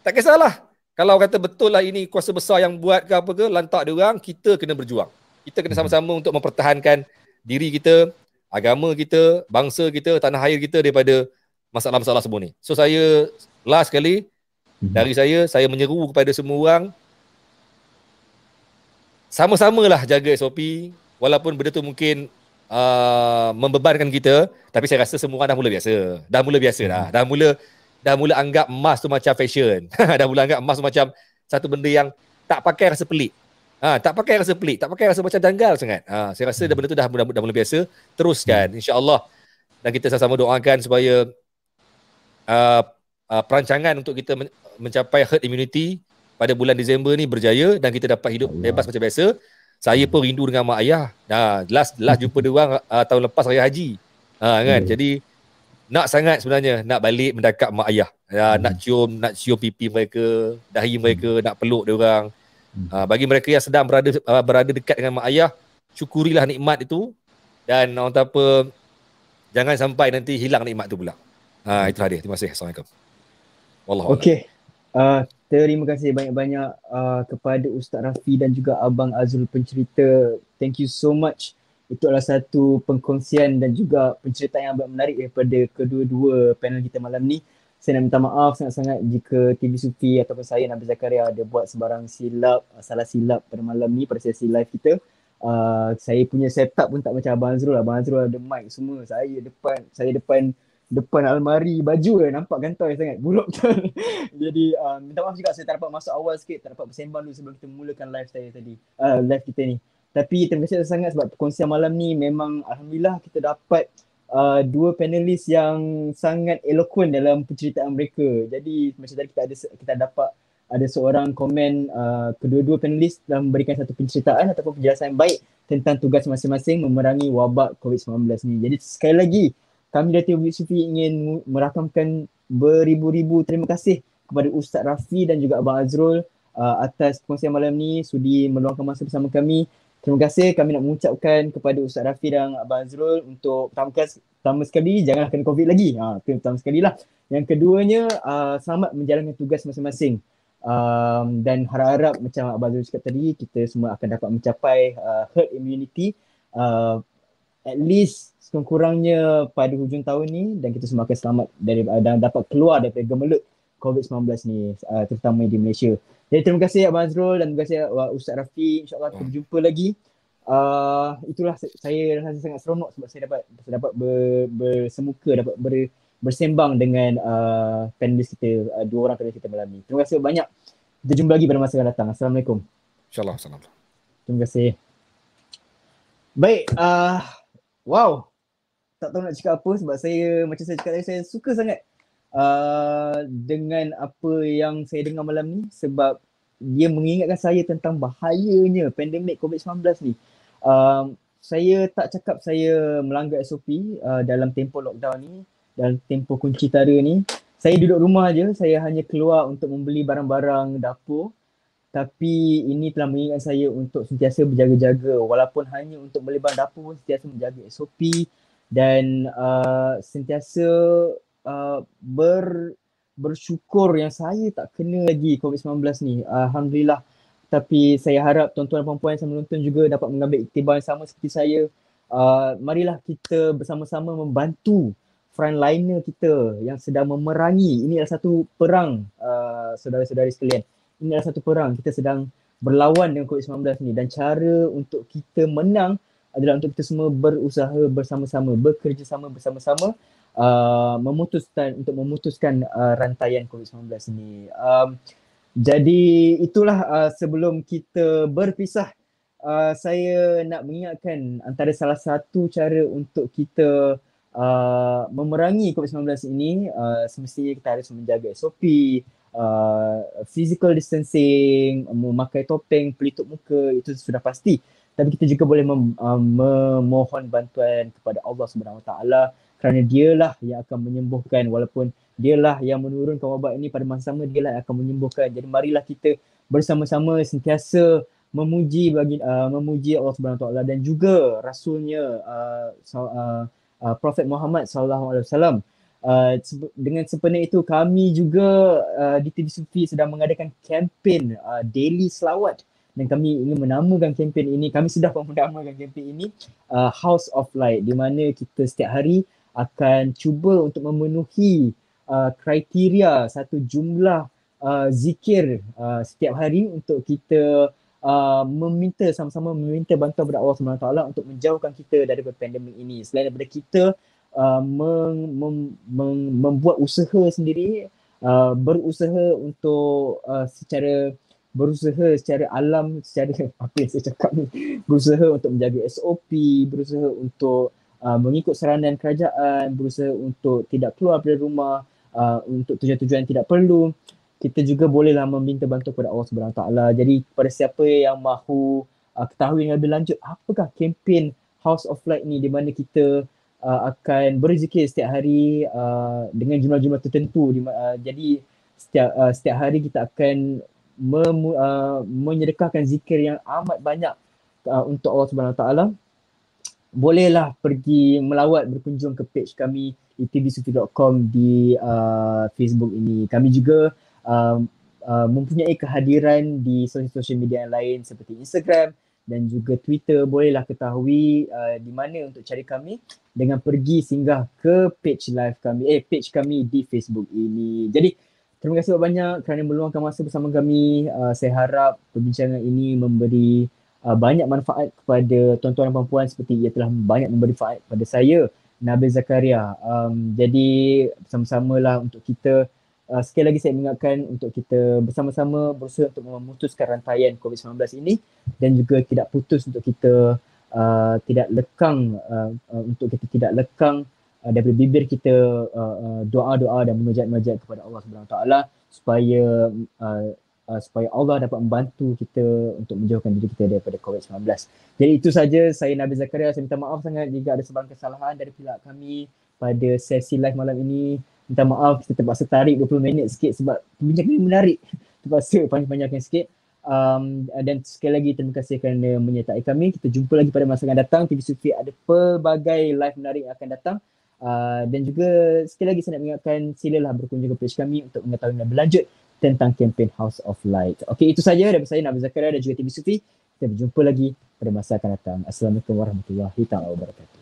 tak kisahlah kalau kata betul lah ini kuasa besar yang buat ke apa ke, lantak dia orang, kita kena berjuang. Kita kena sama-sama untuk mempertahankan diri kita, agama kita, bangsa kita, tanah air kita daripada masalah-masalah semua ni. So saya last sekali dari saya menyeru kepada semua orang, sama-samalah jaga SOP, walaupun benda tu mungkin membebankan kita, tapi saya rasa semua orang dah mula biasa. Dah mula anggap emas tu macam fashion. Dah mula anggap emas tu macam satu benda yang tak pakai rasa pelik. Tak pakai rasa macam janggal sangat. Saya rasa benda tu dah mula biasa. Teruskan insya-Allah. Dan kita sama-sama doakan supaya perancangan untuk kita mencapai herd immunity pada bulan Disember ni berjaya dan kita dapat hidup bebas macam biasa. Saya pun rindu dengan mak ayah. Last jumpa dia orang tahun lepas raya haji. Kan? Jadi nak sangat sebenarnya nak balik mendekap mak ayah. Nak cium pipi mereka, dahi mereka, nak peluk dia orang. Bagi mereka yang sedang berada dekat dengan mak ayah, syukurilah nikmat itu, dan orang kata apa, jangan sampai nanti hilang nikmat tu pula. Itulah dia. Terima kasih. Assalamualaikum. Wallahu a'lam. Okey. Terima kasih banyak-banyak kepada Ustaz Rafi dan juga Abang Azrul pencerita. Thank you so much. Itu adalah satu pengkongsian dan juga penceritaan yang menarik daripada kedua-dua panel kita malam ni. Saya nak minta maaf sangat-sangat jika TV Sufi ataupun saya, Nabil Zakaria, ada buat sebarang salah silap pada malam ni, pada sesi live kita. Saya punya setup pun tak macam Abang Azrul. Abang Azrul ada mic semua. Saya depan almari baju nampak gantoi sangat, buruk betul. Jadi minta maaf juga saya tak dapat masuk awal sikit, tak dapat bersembang dulu sebelum kita mulakan live saya tadi, live kita ni. Tapi terima kasih sangat sebab perkongsian malam ni memang alhamdulillah kita dapat dua panelis yang sangat eloquent dalam penceritaan mereka. Jadi macam tadi kita dapat ada seorang komen kedua-dua panelis telah memberikan satu penceritaan ataupun penjelasan yang baik tentang tugas masing-masing memerangi wabak COVID-19 ni. Jadi sekali lagi kami dari TV Sufi ingin merakamkan beribu-ribu terima kasih kepada Ustaz Rafi dan juga Abang Azrul atas perkongsian malam ni, sudi meluangkan masa bersama kami. terima kasih kami nak mengucapkan kepada Ustaz Rafi dan Abang Azrul untuk pertama sekali janganlah kena COVID lagi. Itu pertama sekali lah. Yang keduanya selamat menjalankan tugas masing-masing. Dan harap-harap macam Abang Azrul cakap tadi, kita semua akan dapat mencapai herd immunity at least sekurang-kurangnya pada hujung tahun ni, dan kita semua akan selamat dan dapat keluar daripada gemelut COVID-19 ni, terutama di Malaysia. Jadi terima kasih Abang Azrul dan terima kasih Ustaz Rafi. InsyaAllah kita berjumpa lagi. Itulah saya rasa sangat seronok sebab saya dapat bersemuka, dapat bersembang dengan panelis kita, dua orang panelis kita malam ni. Terima kasih banyak. Kita jumpa lagi pada masa akan datang. Assalamualaikum. InsyaAllah. Assalamualaikum. Terima kasih. Baik, wow. Tak tahu nak cakap apa sebab saya, macam saya cakap tadi, saya suka sangat dengan apa yang saya dengar malam ni sebab dia mengingatkan saya tentang bahayanya pandemik COVID-19 ni. Saya tak cakap saya melanggar SOP dalam tempoh lockdown ni, dalam tempoh kunci tara ni. Saya duduk rumah je, saya hanya keluar untuk membeli barang-barang dapur. Tapi ini telah mengingatkan saya untuk sentiasa berjaga-jaga walaupun hanya untuk beli barang dapur, sentiasa menjaga SOP dan sentiasa bersyukur yang saya tak kena lagi COVID-19 ni. Alhamdulillah. Tapi saya harap tuan-tuan dan puan-puan yang saya menonton juga dapat mengambil iktibar yang sama seperti saya. Marilah kita bersama-sama membantu frontliner kita yang sedang memerangi. Ini adalah satu perang, saudara-saudari sekalian. Ini adalah satu perang. Kita sedang berlawan dengan COVID-19 ni dan cara untuk kita menang adalah untuk kita semua berusaha bersama-sama, bekerjasama bersama-sama memutuskan rantaian COVID-19 ini. Jadi itulah sebelum kita berpisah, saya nak mengingatkan antara salah satu cara untuk kita memerangi COVID-19 ini, semestinya kita harus menjaga SOP, physical distancing, memakai topeng, pelitup muka, itu sudah pasti. Tapi kita juga boleh memohon bantuan kepada Allah Subhanahu Wa Taala kerana dialah yang akan menyembuhkan, walaupun dialah yang menurunkan wabak ini pada masa sama, dialah yang akan menyembuhkan. Jadi marilah kita bersama-sama sentiasa memuji Allah Subhanahu Wa Taala dan juga rasulnya Prophet Muhammad sallallahu alaihi wasallam. Dengan sempena itu kami juga di TV Sufi sedang mengadakan kempen daily selawat dan kami ingin menamakan kempen ini, kami sudah menamakan kempen ini House of Light, di mana kita setiap hari akan cuba untuk memenuhi kriteria satu jumlah zikir setiap hari untuk kita sama-sama meminta bantuan kepada Allah SWT untuk menjauhkan kita daripada pandemik ini. Selain daripada kita membuat usaha sendiri, berusaha untuk secara alam, secara apa yang saya cakap ni, berusaha untuk menjaga SOP, berusaha untuk mengikut saranan kerajaan, berusaha untuk tidak keluar dari rumah untuk tujuan-tujuan yang tidak perlu. Kita juga bolehlah meminta bantuan kepada Allah Subhanahu Wa Taala. Jadi kepada siapa yang mahu ketahui lebih lanjut apakah kempen House of Light ni, di mana kita akan berzikir setiap hari dengan jumlah-jumlah tertentu. Jadi setiap hari kita akan menyedekahkan zikir yang amat banyak untuk Allah Subhanahu Wa Taala. Bolehlah pergi melawat, berkunjung ke page kami di tvsufi.com di Facebook ini. Kami juga mempunyai kehadiran di sosial media yang lain seperti Instagram dan juga Twitter. Bolehlah ketahui di mana untuk cari kami dengan pergi singgah ke page kami di Facebook ini. Jadi terima kasih banyak kerana meluangkan masa bersama kami. Saya harap perbincangan ini memberi banyak manfaat kepada tuan-tuan dan puan-puan seperti ia telah banyak memberi manfaat pada saya, Nabil Zakaria. Jadi bersama-samalah untuk kita, sekali lagi saya mengingatkan untuk kita bersama-sama berusaha untuk memutuskan rantaian COVID-19 ini dan juga tidak putus untuk kita tidak lekang daripada bibir kita doa-doa dan munajat-munajat kepada Allah Subhanahu Wa Taala supaya Allah dapat membantu kita untuk menjauhkan diri kita daripada COVID-19. Jadi itu saja, saya Nabil Zakaria. Saya minta maaf sangat jika ada sebarang kesalahan dari pihak kami pada sesi live malam ini. Minta maaf kita terpaksa tarik 20 minit sikit sebab perbincangan ini menarik. Terpaksa panjang-panjangkan sikit. Dan sekali lagi terima kasih kerana menyertai kami. Kita jumpa lagi pada masa akan datang. TV Sufi ada pelbagai live menarik yang akan datang. Dan juga sekali lagi saya nak mengingatkan, silalah berkunjung ke page kami untuk mengetahui lebih lanjut tentang kempen House of Light. Okey, itu saja daripada saya, Nabil Zakaria dan juga TV Sufi. Kita berjumpa lagi pada masa akan datang. Assalamualaikum warahmatullahi wabarakatuh.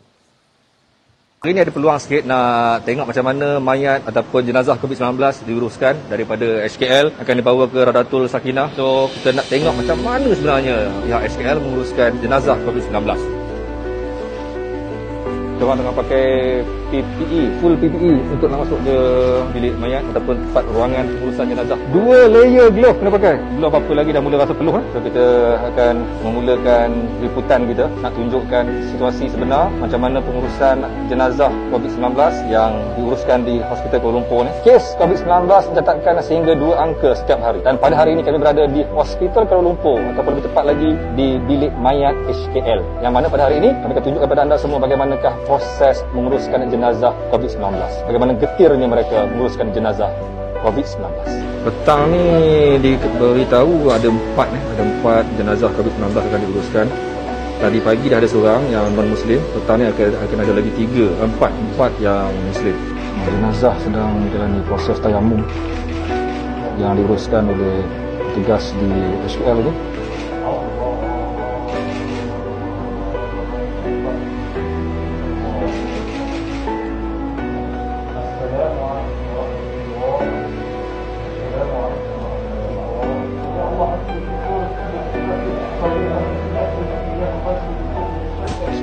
Hari ini ada peluang sikit nak tengok macam mana mayat ataupun jenazah COVID-19 diuruskan daripada HKL akan dibawa ke Raudatul Sakinah. So kita nak tengok macam mana sebenarnya pihak HKL menguruskan jenazah COVID-19. Kita tengah pakai PPE, full PPE untuk nak masuk ke bilik mayat ataupun tempat ruangan pengurusan jenazah. 2 layer glove kena pakai. Belum apa-apa lagi dah mula rasa peluh. So kita akan memulakan liputan kita nak tunjukkan situasi sebenar macam mana pengurusan jenazah COVID-19 yang diuruskan di Hospital Kuala Lumpur ni. Kes COVID-19 mencatatkan sehingga 2 angka setiap hari. Dan pada hari ini kami berada di Hospital Kuala Lumpur ataupun lebih tepat lagi di bilik mayat HKL. Yang mana pada hari ini kami akan tunjukkan kepada anda semua bagaimanakah proses menguruskan jenazah COVID-19. Bagaimana getirnya mereka menguruskan jenazah COVID-19. Petang ni diberitahu ada 4 jenazah COVID-19 akan diuruskan. Tadi pagi dah ada seorang yang non-Muslim. Petang ni akan ada lagi 4 yang Muslim. Jenazah sedang menjalani proses tayamum yang diuruskan oleh petugas di HKL ini.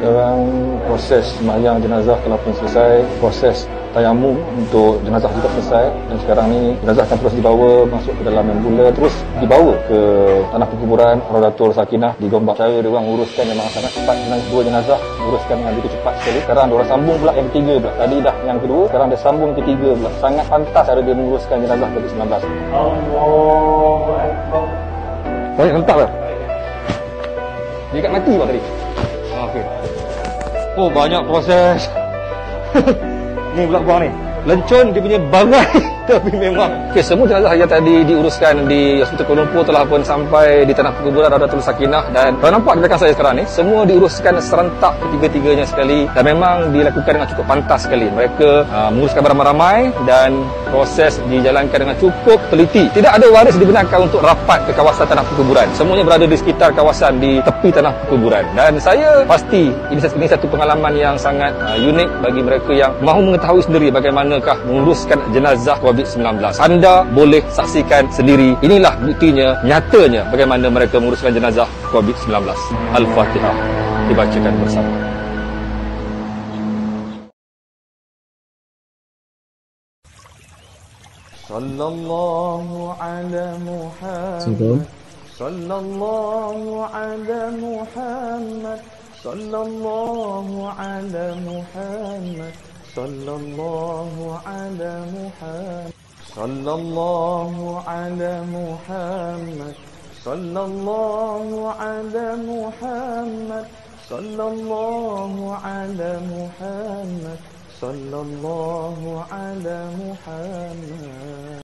Sekarang proses sembahyang jenazah telah pun selesai, proses tayamum untuk jenazah juga selesai, dan sekarang ni jenazah akan terus dibawa masuk ke dalam ambulans, terus dibawa ke tanah perkuburan Raudatul Sakinah di Gombak. Cara dia orang uruskan memang sangat cepat. 2 jenazah uruskan dengan begitu cepat sekali. Sekarang dia orang sambung pula yang ketiga pula. Tadi dah yang kedua, sekarang dia sambung ketiga pula. Sangat pantas cara dia menguruskan jenazah COVID-19. Allahu Akbar. Banyak hentak lah. Dia kat mati pula tadi. Okey. Oh, banyak proses. Ni pula buang ni. Lencun dia punya barai. Tapi memang semua jenazah yang tadi diuruskan di Hospital Kuala Lumpur telah pun sampai di tanah perkuburan Raudatul Sakinah. Dan kalau nampak di belakang saya sekarang ni, semua diuruskan serentak ketiga-tiganya sekali, dan memang dilakukan dengan cukup pantas sekali. Mereka menguruskan beramai-ramai dan proses dijalankan dengan cukup teliti. Tidak ada waris dibenarkan untuk rapat ke kawasan tanah perkuburan. Semuanya berada di sekitar kawasan di tepi tanah perkuburan. Dan saya pasti ini satu pengalaman yang sangat unik bagi mereka yang mahu mengetahui sendiri bagaimanakah menguruskan jenazah COVID-19. Anda boleh saksikan sendiri. Inilah buktinya, nyatanya bagaimana mereka menguruskan jenazah COVID-19. Al-Fatihah dibacakan bersama. Sallallahu ala Muhammad. Sallallahu ala Muhammad. Sallallahu ala Muhammad. Sallallahu ala Muhammad. Sallallahu ala Muhammad. Sallallahu ala Muhammad. Sallallahu ala Muhammad. Sallallahu ala Muhammad.